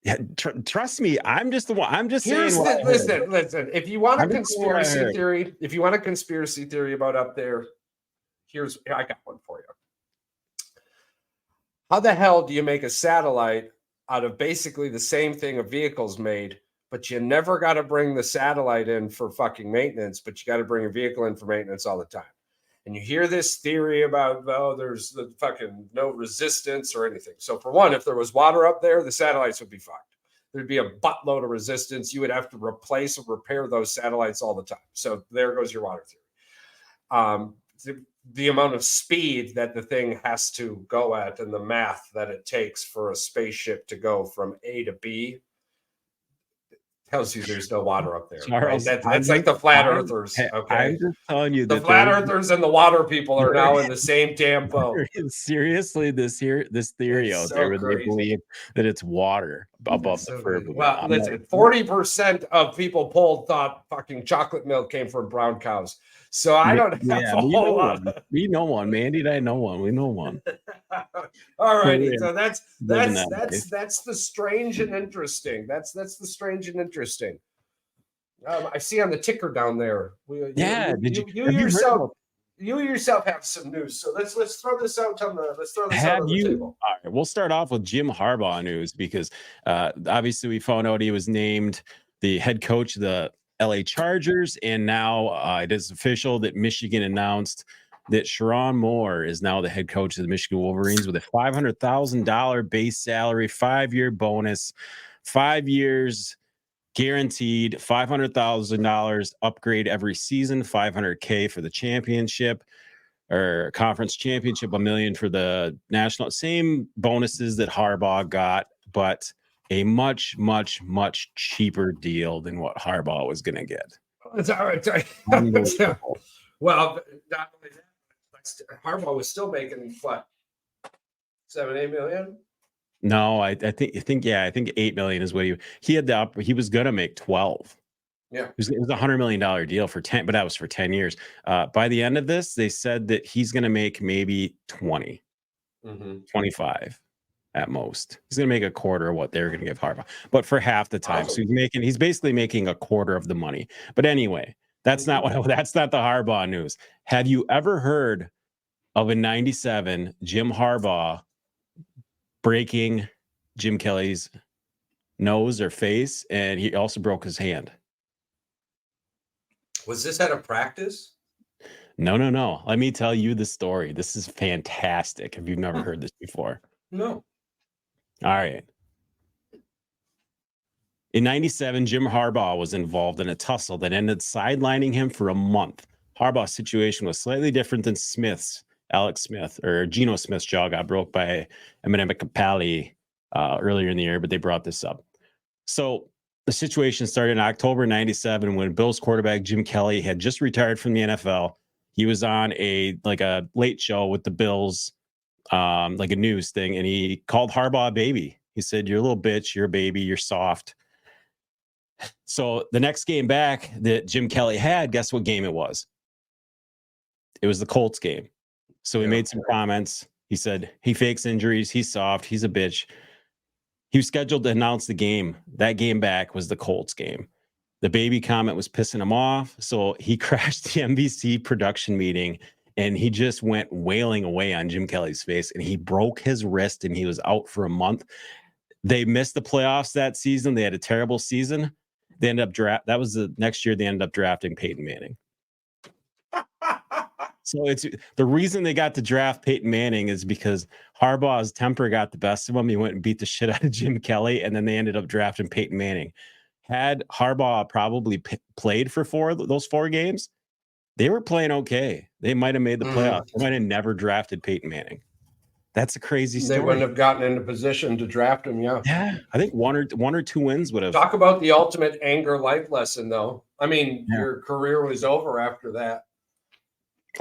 Yeah, trust me. I'm just the one. I'm just saying. Listen. If you want a conspiracy theory about up there, I got one for you. How the hell do you make a satellite out of basically the same thing a vehicle's made, but you never got to bring the satellite in for fucking maintenance, but you got to bring a vehicle in for maintenance all the time? And you hear this theory about, there's the fucking no resistance or anything. So for one, if there was water up there, the satellites would be fucked. There'd be a buttload of resistance. You would have to replace or repair those satellites all the time. So there goes your water theory. The amount of speed that the thing has to go at and the math that it takes for a spaceship to go from A to B tells you there's no water up there. Charles, right? That's like the flat earthers. Okay, I'm just telling you, the flat earthers and the water people are now in the same damn boat. Seriously, this theory out there where they believe that it's water above the firmament. Well, listen, 40% of people polled thought fucking chocolate milk came from brown cows. So I don't have a we whole know lot. one. We know one. Mandy and I know one. We know one. All righty. We're So that's living that life. that's the strange and interesting. That's the strange and interesting. I see on the ticker down there. Yeah. You Have you yourself. heard about You yourself have some news, so let's throw this out on the Have you? table. All right, we'll start off with Jim Harbaugh news because obviously we found out he was named the head coach of the LA Chargers, and now it is official that Michigan announced that Sharon Moore is now the head coach of the Michigan Wolverines with a $500,000 base salary, 5-year bonus, 5 years guaranteed, $500,000 upgrade every season, $500K for the championship or conference championship, $1 million for the national. Same bonuses that Harbaugh got, but a much, much, much cheaper deal than what Harbaugh was going to get. It's all right. Unbelievable. Well, not only that, Harbaugh was still making what, 7-8 million? No, I think 8 million is what he had he was going to make 12. Yeah, it was a $100 million deal for 10, but that was for 10 years. By the end of this, they said that he's going to make maybe 20, 25 at most. He's going to make a quarter of what they're going to give Harbaugh, but for half the time. So he's basically making a quarter of the money. But anyway, that's not the Harbaugh news. Have you ever heard of a 97 Jim Harbaugh breaking Jim Kelly's nose or face? And he also broke his hand. Was this at a practice? No. Let me tell you the story. This is fantastic. If you've never heard this before. No. All right. In 97, Jim Harbaugh was involved in a tussle that ended sidelining him for a month. Harbaugh's situation was slightly different than Alex Smith, or Geno Smith's jaw got broke by Eminem Kapali earlier in the year, but they brought this up. So the situation started in October 97 when Bills quarterback Jim Kelly had just retired from the NFL. He was on a late show with the Bills, like a news thing, and he called Harbaugh a baby. He said, "You're a little bitch, you're a baby, you're soft." So the next game back that Jim Kelly had, guess what game it was? It was the Colts game. So he made some comments. He said, he fakes injuries, he's soft, he's a bitch. He was scheduled to announce the game. That game back was the Colts game. The baby comment was pissing him off. So he crashed the NBC production meeting and he just went wailing away on Jim Kelly's face and he broke his wrist and he was out for a month. They missed the playoffs that season. They had a terrible season. They ended up that was the next year they ended up drafting Peyton Manning. So it's the reason they got to draft Peyton Manning is because Harbaugh's temper got the best of him. He went and beat the shit out of Jim Kelly, and then they ended up drafting Peyton Manning. Had Harbaugh probably played for those 4 games, they were playing okay. They might have made the playoffs. They might have never drafted Peyton Manning. That's a crazy story. They wouldn't have gotten into position to draft him. Yeah. I think one or two wins would have. Talk about the ultimate anger life lesson, though. I mean, your career was over after that.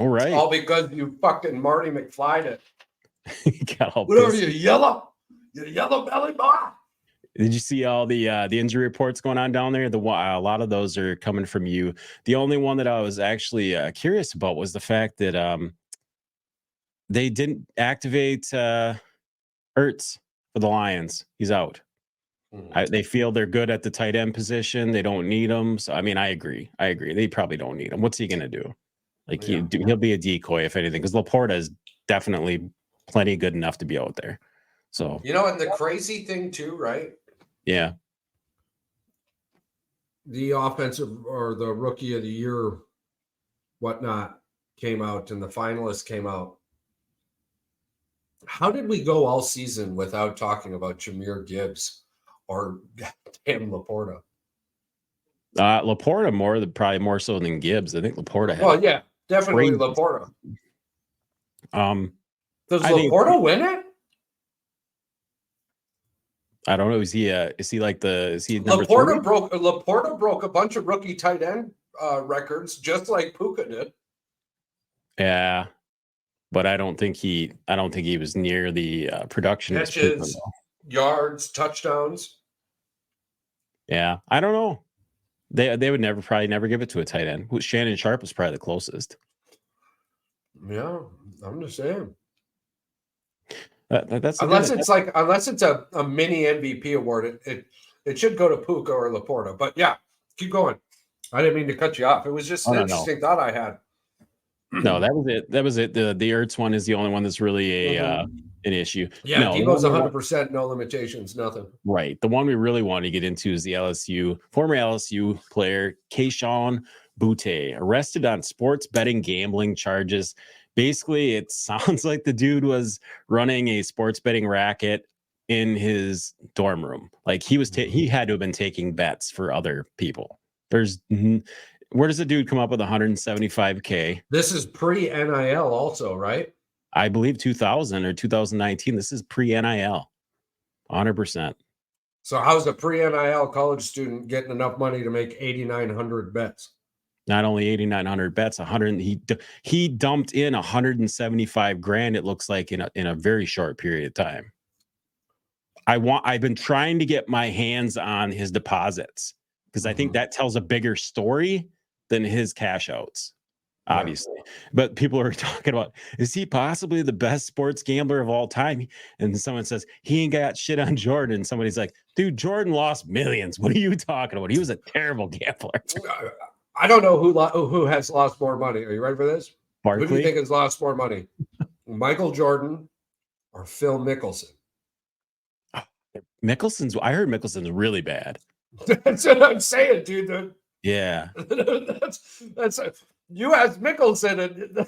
All right. All because you fucking Marty McFly'd it. Whatever, you yellow belly boy. Did you see all the injury reports going on down there? A lot of those are coming from you. The only one that I was actually curious about was the fact that they didn't activate Ertz for the Lions. He's out. They feel they're good at the tight end position. They don't need him. So I mean, I agree. They probably don't need him. What's he gonna do? He'll be a decoy if anything, because Laporta is definitely plenty good enough to be out there. So and the crazy thing too, right? Yeah. The offensive or the rookie of the year, whatnot, came out and the finalists came out. How did we go all season without talking about Jahmyr Gibbs or damn Laporta? Laporta probably more so than Gibbs. I think Laporta had. Well, yeah, definitely Laporta. Does Laporta win it? I don't know. Is he number Laporta broke a bunch of rookie tight end records, just like Puka did. Yeah, but I don't think he was near the production. Catches, yards, touchdowns. Yeah, I don't know. They would probably never give it to a tight end. Shannon Sharp was probably the closest. Yeah, I'm just saying. That's unless it's a mini MVP award, it should go to Puka or Laporta. But yeah, keep going. I didn't mean to cut you off. It was just an interesting thought I had. No, that was it. That was it. The Ertz one is the only one that's really an issue. Yeah, no, Debo's 100%, no limitations, nothing. Right. The one we really want to get into is the former LSU player, Keyshawn Butte, arrested on sports betting gambling charges. Basically, it sounds like the dude was running a sports betting racket in his dorm room. Like he had to have been taking bets for other people. Where does the dude come up with 175K? This is pre-NIL also, right? I believe 2000 or 2019. This is pre-NIL. 100%. So how's a pre-NIL college student getting enough money to make 8,900 bets? Not only 8,900 bets, 100. He dumped in 175 grand. It looks like in a very short period of time. I've been trying to get my hands on his deposits because I think that tells a bigger story than his cash outs, obviously. Yeah. But people are talking about, is he possibly the best sports gambler of all time? And someone says he ain't got shit on Jordan. And somebody's like, dude, Jordan lost millions. What are you talking about? He was a terrible gambler. I don't know who has lost more money. Are you ready for this? Barkley? Who do you think has lost more money? Michael Jordan or Phil Mickelson? I heard Mickelson's really bad. That's what I'm saying, dude. Yeah. that's you ask Mickelson and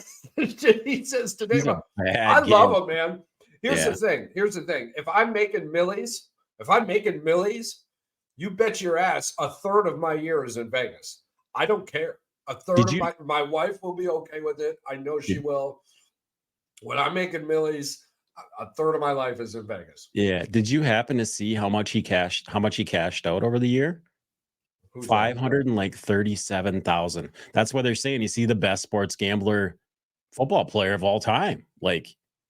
he says today, I love him, man. Here's the thing. If I'm making millies, you bet your ass a third of my year is in Vegas. I don't care. A third of my wife will be okay with it. I know she will. When I'm making millies, a third of my life is in Vegas. Yeah. Did you happen to see how much he cashed out over the year? 537,000. That's what they're saying. You see the best sports gambler football player of all time.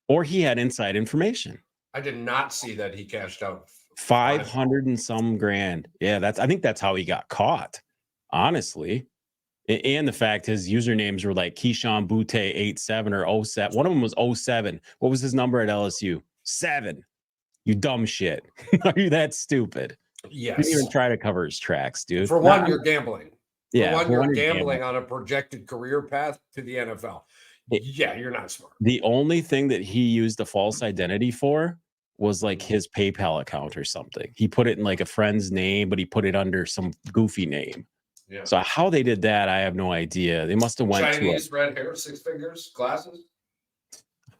Or he had inside information. I did not see that he cashed out 500 and some grand. Yeah, I think that's how he got caught, honestly. And the fact his usernames were like Keyshawn Butte 87 or 07. One of them was 07. What was his number at LSU? 7. You dumb shit. Are you that stupid? Yes. You didn't even try to cover his tracks, dude. For one, you're gambling. Yeah. You're gambling on a projected career path to the NFL. Yeah, you're not smart. The only thing that he used a false identity for was like his PayPal account or something. He put it in like a friend's name, but he put it under some goofy name. Yeah. So how they did that, I have no idea. They must have went Chinese, red hair, 6 fingers, glasses.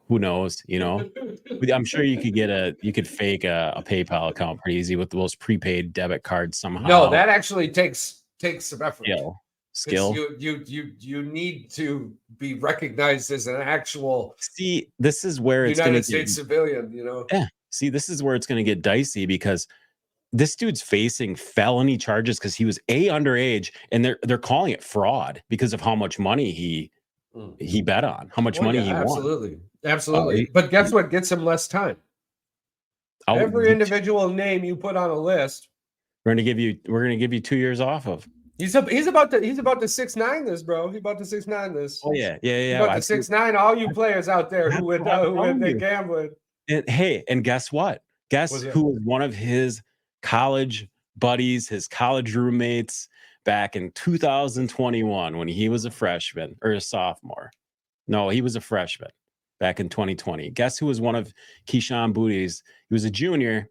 Who knows? I'm sure you could fake a PayPal account pretty easy with those prepaid debit cards somehow. No, that actually takes some effort. Skill. You need to be recognized as an actual. See, this is where it's United States civilian. Yeah. See, this is where it's going to get dicey because this dude's facing felony charges because he was underage, and they're calling it fraud because of how much money he bet on, how much money he won. Absolutely. But guess what gets him less time? Every individual name you put on a list, we're gonna give you 2 years off of. He's about to 6'9" this, bro. He's about to 6'9" this. Oh yeah. He's about to 6'9" all you players out there who went gambling. And guess what? Guess who was one of his college buddies, his college roommates back in 2021 when he was a freshman or a sophomore? No, he was a freshman back in 2020. Guess who was one of Keyshawn Butte's? He was a junior.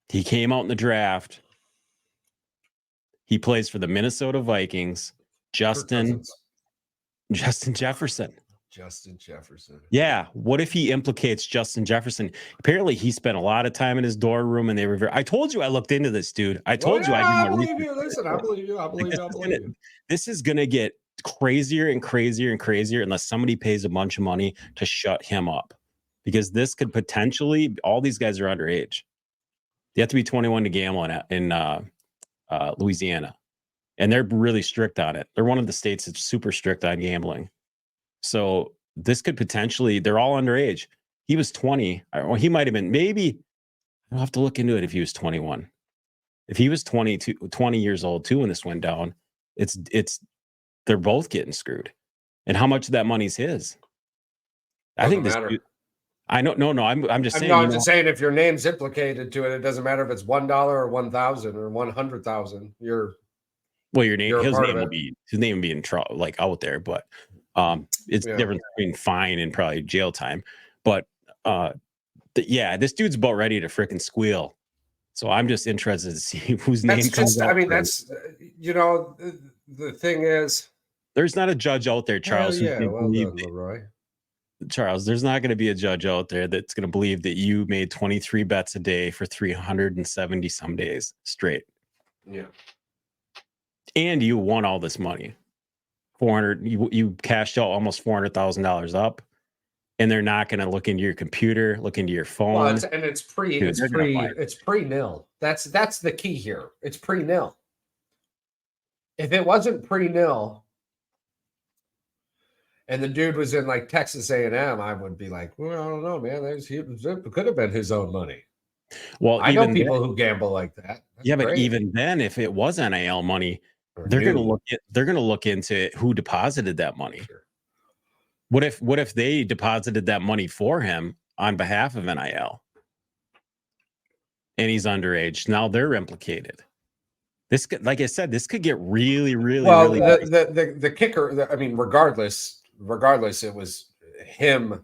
He came out in the draft. He plays for the Minnesota Vikings. Justin Jefferson. Justin Jefferson. Yeah. What if he implicates Justin Jefferson? Apparently, he spent a lot of time in his dorm room, and they were I told you I looked into this, dude. I told you I believe you. Listen, I believe you. This is gonna get crazier and crazier and crazier unless somebody pays a bunch of money to shut him up, because this could potentially. All these guys are underage. You have to be 21 to gamble in Louisiana, and they're really strict on it. They're one of the states that's super strict on gambling. So this could potentially, they're all underage. He was 20, or he might have been, maybe I'll have to look into it if he was 21. If he was 20 years old too when this went down, they're both getting screwed. And how much of that money's his? I think this. Matter. I know. No. I'm just saying. I'm just saying if your name's implicated to it, it doesn't matter if it's $1 or 1,000 or 100,000. Your name, his name will be in trouble, like out there. But it's different between fine and probably jail time. But this dude's about ready to frickin' squeal. So I'm just interested to see whose name comes out. I mean, that's the thing is, there's not a judge out there, Charles. Well done, Leroy. Charles, there's not going to be a judge out there that's going to believe that you made 23 bets a day for 370 some days straight. Yeah. And you won all this money. You cashed out almost $400,000 up, and they're not going to look into your computer, look into your phone. Well, it's pre-nil. That's the key here. It's pre-nil. If it wasn't pre-nil, and the dude was in like Texas A&M, I would be like, well, I don't know, man. It could have been his own money. Well, I know people who gamble like that. That's but great. even then, if it was NIL money, they're going to look into who deposited that money. Sure. What if they deposited that money for him on behalf of NIL, and he's underage? Now they're implicated. This could, like I said, this could get really, really, really. Well, the kicker. I mean, regardless, it was him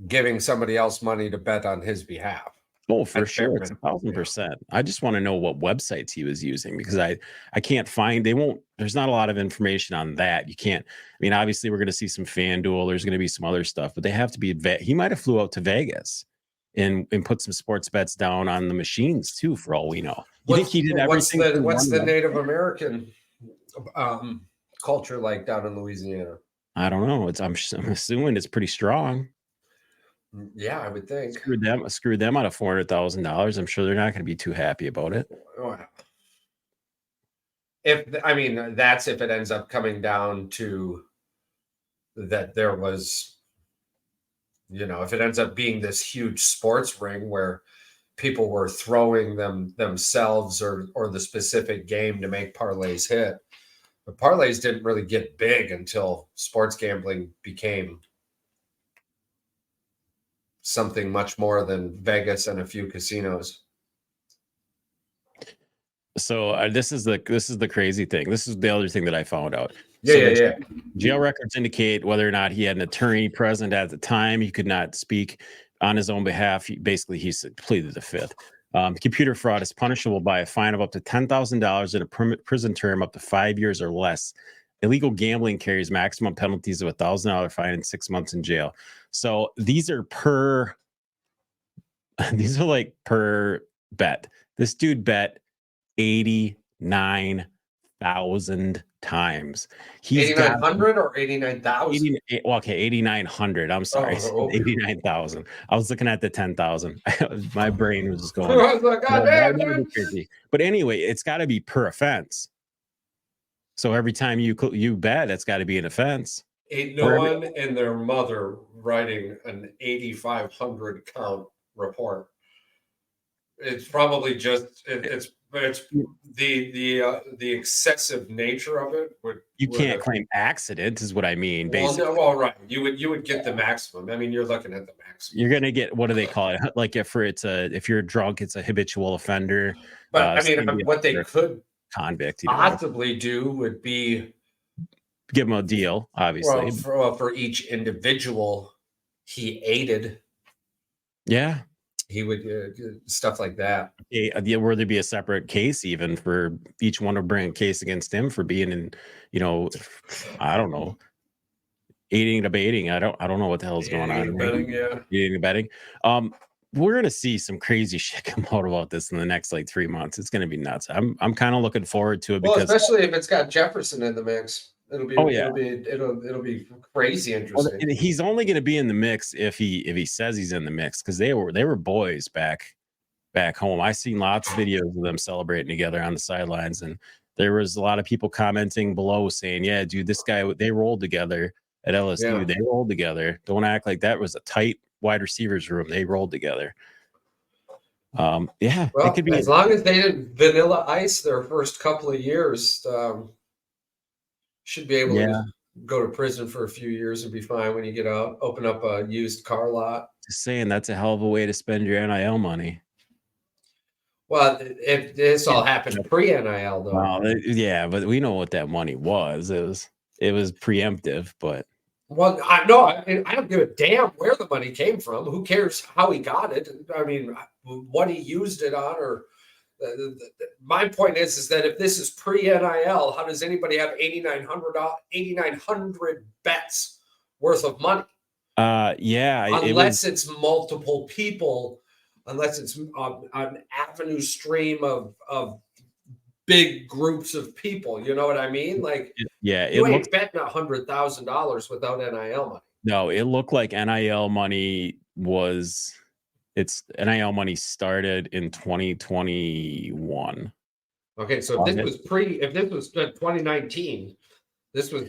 giving somebody else money to bet on his behalf. Oh, for sure. It's 1,000%. I just want to know what websites he was using, because I can't find, there's not a lot of information on that. You can't, I mean, obviously we're going to see some FanDuel. There's going to be some other stuff, but they have to be, he might've flew out to Vegas and put some sports bets down on the machines too, for all we know. You think he did everything? What's the Native American culture like down in Louisiana? I don't know. I'm assuming it's pretty strong. Yeah, I would think. Screwed them out of $400,000. I'm sure they're not going to be too happy about it. That's if it ends up coming down to that there was, if it ends up being this huge sports ring where people were throwing themselves or the specific game to make parlays hit. But parlays didn't really get big until sports gambling became something much more than Vegas and a few casinos. So this is the crazy thing. This is the other thing that I found out. Jail records indicate whether or not he had an attorney present at the time. He could not speak on his own behalf. He pleaded the fifth. Computer fraud is punishable by a fine of up to $10,000 and a prison term up to 5 years or less. Illegal gambling carries maximum penalties of $1,000 fine and 6 months in jail. So these are per bet. This dude bet 89,000 times. He's 8,900 or 89,000? Okay, 8,900. I'm sorry, 89,000. I was looking at the 10,000. My brain was just going. I was like, God damn. But anyway, it's got to be per offense. So every time you bet, it's got to be an offense. Ain't no one and their mother writing an 8,500 count report. It's probably just it's the excessive nature of it. You can't claim accident, is what I mean. Basically, well, right. You would get the maximum. I mean, you're looking at the maximum. You're gonna get, what do they call it? Like if you're drunk, it's a habitual offender. But what they could convict possibly do would be give them a deal, obviously. For each individual he aided. Yeah. He would stuff like that. Where there'd be a separate case even for each one to bring a case against him for being in, I don't know, aiding and abetting. I don't know what the hell is going on. Aiding and abetting. We're gonna see some crazy shit come out about this in the next 3 months. It's gonna be nuts. I'm kind of looking forward to it because especially if it's got Jefferson in the mix. It'll be crazy interesting. Well, he's only going to be in the mix if he says he's in the mix, because they were boys back home. I seen lots of videos of them celebrating together on the sidelines, and there was a lot of people commenting below saying, "Yeah, dude, this guy, they rolled together at LSU. Yeah. They rolled together. Don't act like that was a tight wide receivers room. They rolled together." Yeah, Well, it could be. as long as they didn't vanilla ice their first couple of years, should be able to go to prison for a few years and be fine when you get out. Open up a used car lot. Just saying, that's a hell of a way to spend your NIL money. Well, if this all happened pre-NIL, though. Well, yeah, but we know what that money was. It was preemptive, but. Well, I know. I don't give a damn where the money came from. Who cares how he got it? I mean, what he used it on, or my point is that if this is pre-NIL, how does anybody have 8,900 bets worth of money? Yeah, unless it's multiple people, unless it's an avenue stream of big groups of people. You know what I mean? Like, you ain't betting $100,000 without NIL money. No, it looked like NIL money NIL money started in 2021. Okay, so if this was 2019, this was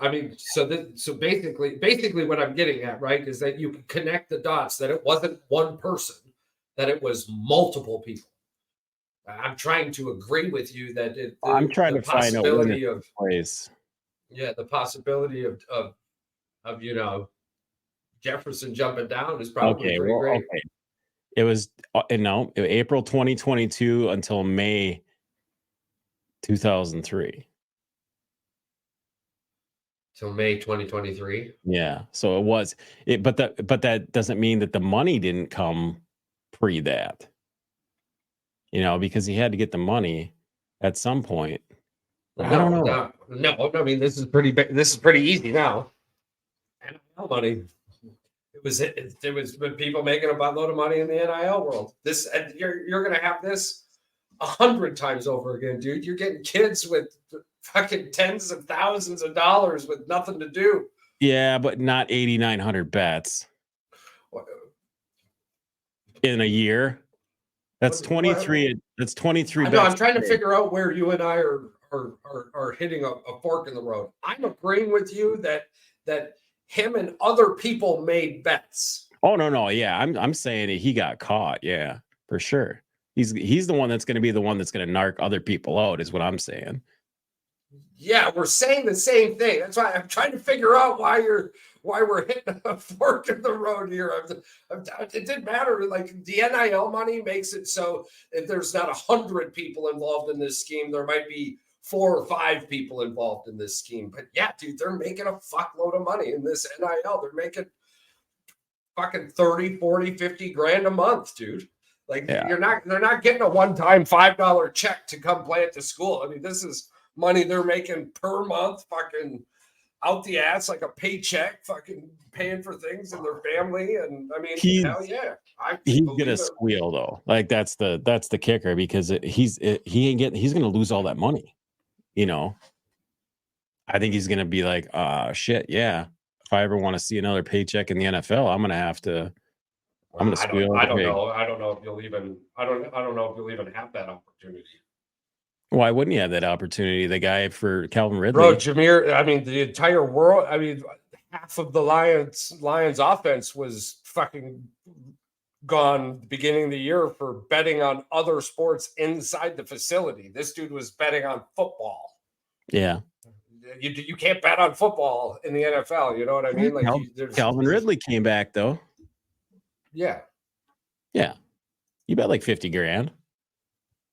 I mean, so basically what I'm getting at, right, is that you can connect the dots that it wasn't one person, that it was multiple people. I'm trying to agree with you that I'm trying to find out the possibility of Jefferson jumping down is probably pretty great. Okay. It was April 2022 until May 2003. Till May 2023. Yeah, so it was but that doesn't mean that the money didn't come pre that. Because he had to get the money at some point. I don't know. No, I mean, this is pretty easy now. NIL money. It was people making a buttload of money in the NIL world. You're going to have this 100 times over again, dude. You're getting kids with fucking tens of thousands of dollars with nothing to do. Yeah, but not 8,900 bets in a year. That's 23. That's 23. I'm trying to figure out where you and I are hitting a fork in the road. I'm agreeing with you that him and other people made bets. Oh no, yeah, I'm saying that he got caught. Yeah, for sure. He's the one that's going to be the one that's going to narc other people out, is what I'm saying. Yeah, we're saying the same thing. That's why I'm trying to figure out why we're hitting a fork in the road here. It didn't matter. Like, the NIL money makes it so if there's not 100 people involved in this scheme, there might be 4 or 5 people involved in this scheme. But yeah, dude, they're making a fuckload of money in this NIL. They're making fucking 30, 40, 50 grand a month, dude. Like, they're not getting a one-time $5 check to come play at the school. I mean, this is money they're making per month, fucking out the ass, like a paycheck, fucking paying for things in their family. And I mean, hell yeah, he's gonna squeal though. Like, that's the kicker, because he's gonna lose all that money. I think he's gonna be like, shit, yeah. If I ever want to see another paycheck in the NFL, I'm gonna squeal. I don't know if you'll even have that opportunity. Why wouldn't he have that opportunity? The guy for Calvin Ridley. Bro, Jameer, I mean, the entire world, I mean, half of the Lions offense was fucking gone beginning of the year for betting on other sports inside the facility. This dude was betting on football. Yeah. You can't bet on football in the NFL. You know what I mean? Like, Calvin Ridley came back though. Yeah. Yeah. You bet like 50 grand.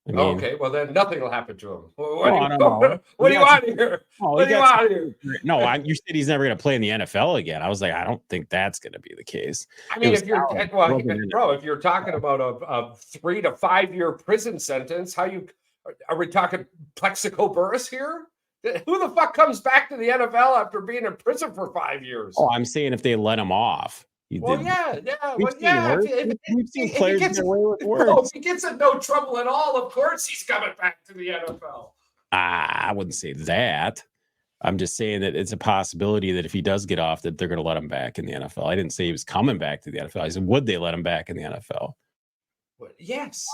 I mean, okay, well then nothing will happen to him. What do you want here? No, you said he's never going to play in the NFL again. I was like, I don't think that's going to be the case. I mean, if you're talking about a 3 to 5 year prison sentence, are we talking Plexico Burris here? Who the fuck comes back to the NFL after being in prison for 5 years? Oh, I'm saying if they let him off. We've seen players get away with words. If he gets in no trouble at all, of course he's coming back to the NFL. I wouldn't say that. I'm just saying that it's a possibility that if he does get off, that they're going to let him back in the NFL. I didn't say he was coming back to the NFL. I said, would they let him back in the NFL? Yes.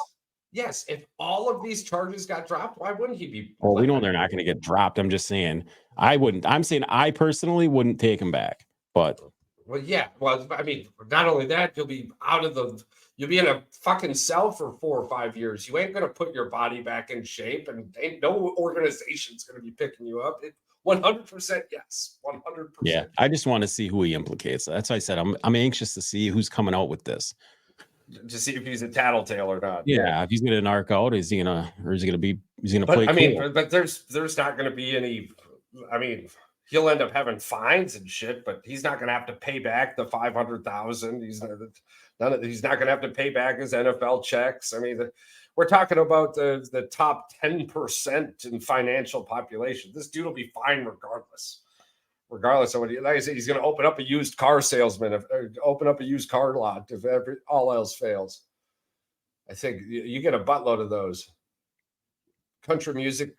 If all of these charges got dropped, why wouldn't he be? Well, we know they're not going to get dropped. I'm just saying I wouldn't. I'm saying I personally wouldn't take him back, but. Well, yeah. Well, I mean, not only that, you'll be out of the You'll be in a fucking cell for 4 or 5 years. You ain't gonna put your body back in shape, and ain't no organization's gonna be picking you up. 100% yes. 100%. Yeah, I just want to see who he implicates. That's why I said I'm anxious to see who's coming out with this. To see if he's a tattletale or not. Yeah, if he's gonna narc out, is he gonna play? I mean, cool? but there's not gonna be any. I mean, he'll end up having fines and shit, but he's not gonna have to pay back the 500,000. He's not gonna have to pay back his NFL checks. I mean, we're talking about the top 10% in financial population. This dude will be fine regardless of what like I said, he's going to open up a used car salesman, open up a used car lot if all else fails. I think you get a buttload of those. Country music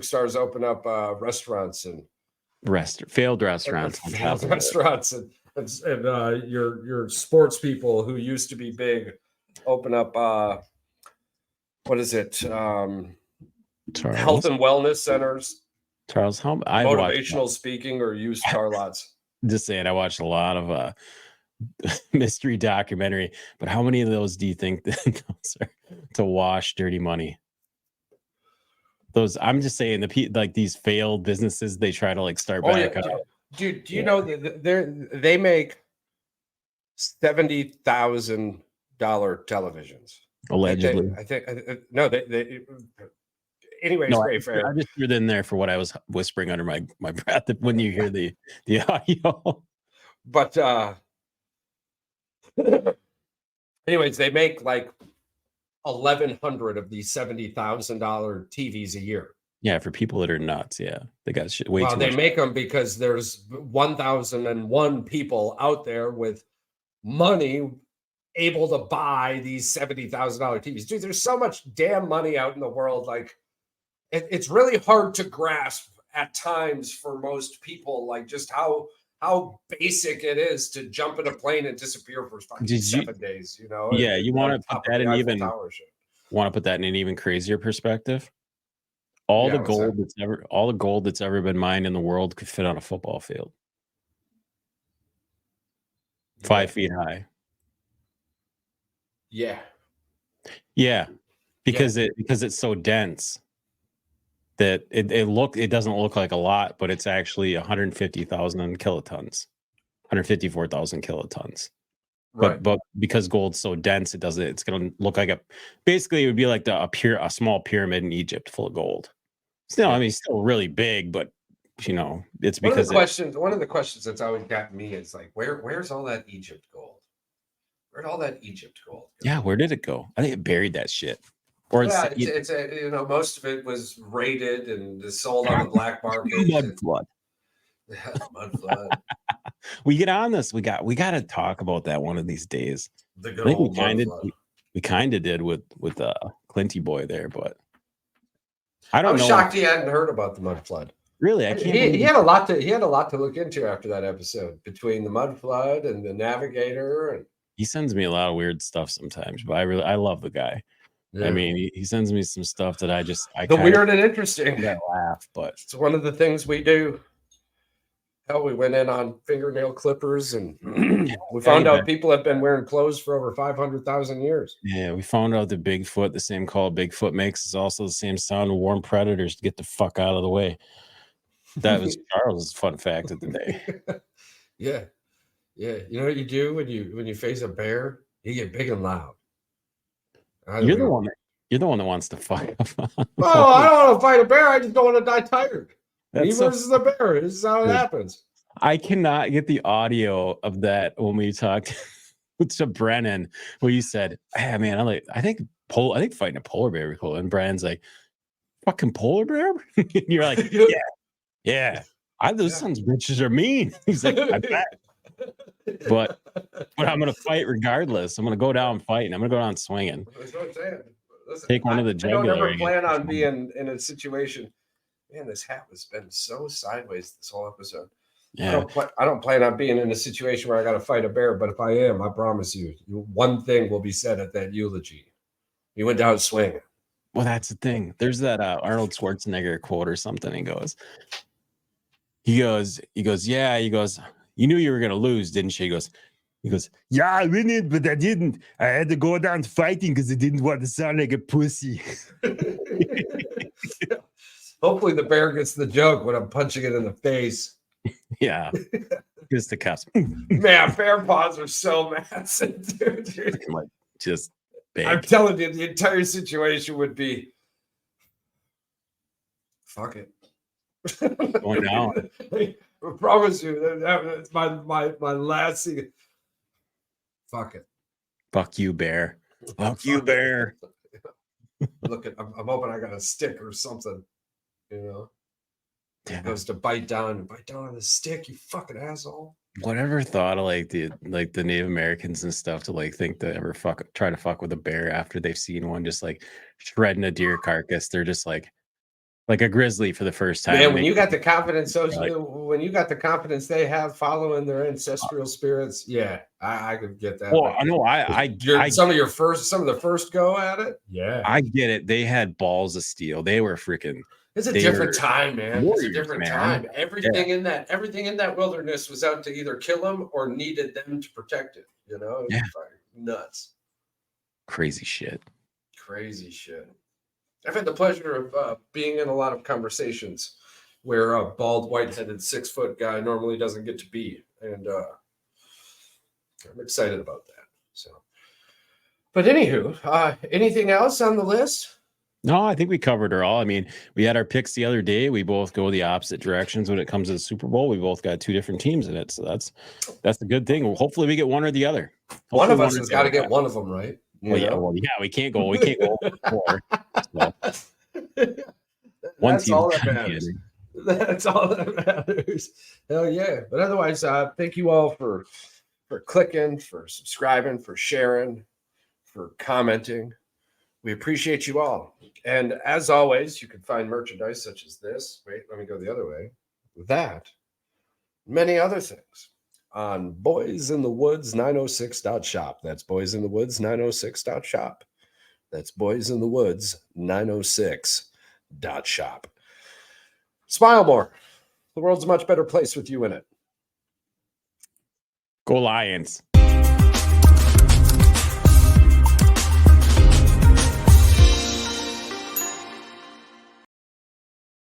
stars open up restaurants and failed restaurants, and your sports people who used to be big open up what is it? Health and wellness centers. Charles, motivational speaking or used car lots. Just saying, I watched a lot of mystery documentary, but how many of those do you think that those are to wash dirty money? Those, I'm just saying, like these failed businesses, they try to like start back up. Dude, do you know they make $70,000 televisions? Allegedly. I think no, they anyways, no, I just threw it in there for what I was whispering under my breath when you hear the audio. But anyways, they make like 1,100 of these $70,000 TVs a year. Yeah, for people that are nuts. Yeah, they got shit way too much. They make them because there's 1,001 people out there with money able to buy these $70,000 TVs. Dude, there's so much damn money out in the world. Like, it's really hard to grasp at times for most people, like just how basic it is to jump in a plane and disappear for 7 days. You know? Yeah, you want to put that in an even crazier perspective. All the gold that's ever been mined in the world could fit on a football field. 5 feet high. Yeah. Because it's so dense that it doesn't look like a lot, but it's actually 150,000 kilotons, 154,000 kilotons. Right. But because gold's so dense, it's going to look like it would be like a small pyramid in Egypt full of gold. Still, I mean, still really big, but you know, it's because one of the questions that's always got me is like, where's all that Egypt gold? Where'd all that Egypt gold go? Yeah, where did it go? I think it buried that shit. Or it's most of it was raided and sold on the black market. Mud flood. We get on this. We got to talk about that one of these days. The good old mud flood. We kind of did with Clinty boy there, but I don't know. I'm shocked he hadn't heard about the mud flood. Really, I can't. He had a lot to look into after that episode, between the mud flood and the navigator. And he sends me a lot of weird stuff sometimes, but I love the guy. Yeah. I mean, he sends me some stuff that I weird and interesting. I laugh, but it's one of the things we do. Hell, we went in on fingernail clippers, and we found out people have been wearing clothes for over 500,000 years. Yeah, we found out that Bigfoot, the same call Bigfoot makes, is also the same sound to warn predators to get the fuck out of the way. That was Charles' fun fact of the day. Yeah. You know what you do when you face a bear? You get big and loud. You're the one that wants to fight. Oh, I don't want to fight a bear. I just don't want to die tired. Me versus the bear. This is how it happens. I cannot get the audio of that when we talked to Brennan, where you said, "Hey, man, I think fighting a polar bear would be cool." And Brennan's like, "Fucking polar bear?" And you're like, "Yeah. Those sons of bitches are mean." He's like, "I bet." But I'm gonna fight regardless. I'm gonna go down fighting. I'm gonna go down swinging. That's what I'm saying. Listen, take one of the jugular. I don't ever plan on being in a situation. Man, this hat has been so sideways this whole episode. Yeah, I don't plan on being in a situation where I got to fight a bear. But if I am, I promise you, one thing will be said at that eulogy. You went down swinging. Well, that's the thing. There's that Arnold Schwarzenegger quote or something. He goes, yeah. He goes, "You knew you were going to lose, didn't you?" He goes, He goes, yeah, I win it, but I didn't. I had to go down fighting because I didn't want to sound like a pussy. Hopefully the bear gets the joke when I'm punching it in the face. Yeah. Here's the cups. Man, bear paws are so massive, dude. Like, just big. I'm telling you, the entire situation would be fuck it. Going down. I promise you, that's my last thing. Fuck it. Fuck you, bear. Fuck you, bear. Look at, I'm hoping I got a stick or something, you know. Yeah. Goes to bite down on the stick, you fucking asshole. Whatever thought of like the Native Americans and stuff to like think to ever try to fuck with a bear after they've seen one just like shredding a deer carcass. They're just like a grizzly for the first time. Man, when you got the confidence, when you got the confidence they have following their ancestral spirits, yeah, I could get that. Well, I know some of the first go at it. Yeah, I get it. They had balls of steel. They were freaking. It's a different time, man. Warriors, it's a different time. Everything in that wilderness was out to either kill them or needed them to protect it. You know, yeah, nuts, crazy shit. I've had the pleasure of being in a lot of conversations where a bald, white-headed, 6-foot guy normally doesn't get to be, and I'm excited about that. So, but anywho, anything else on the list? No, I think we covered her all. I mean, we had our picks the other day. We both go the opposite directions when it comes to the Super Bowl. We both got 2 different teams in it, so that's the good thing. Well, hopefully, we get one or the other. One of us has got to get one of them right. Yeah, we can't go. We can't go over 4. So. That's all that matters. That's all that matters. Hell yeah! But otherwise, thank you all for clicking, for subscribing, for sharing, for commenting. We appreciate you all. And as always, you can find merchandise such as this. Wait, let me go the other way. That, many other things on boysinthewoods906.shop. That's boysinthewoods906.shop. That's boysinthewoods906.shop. Smile more. The world's a much better place with you in it. Go Lions.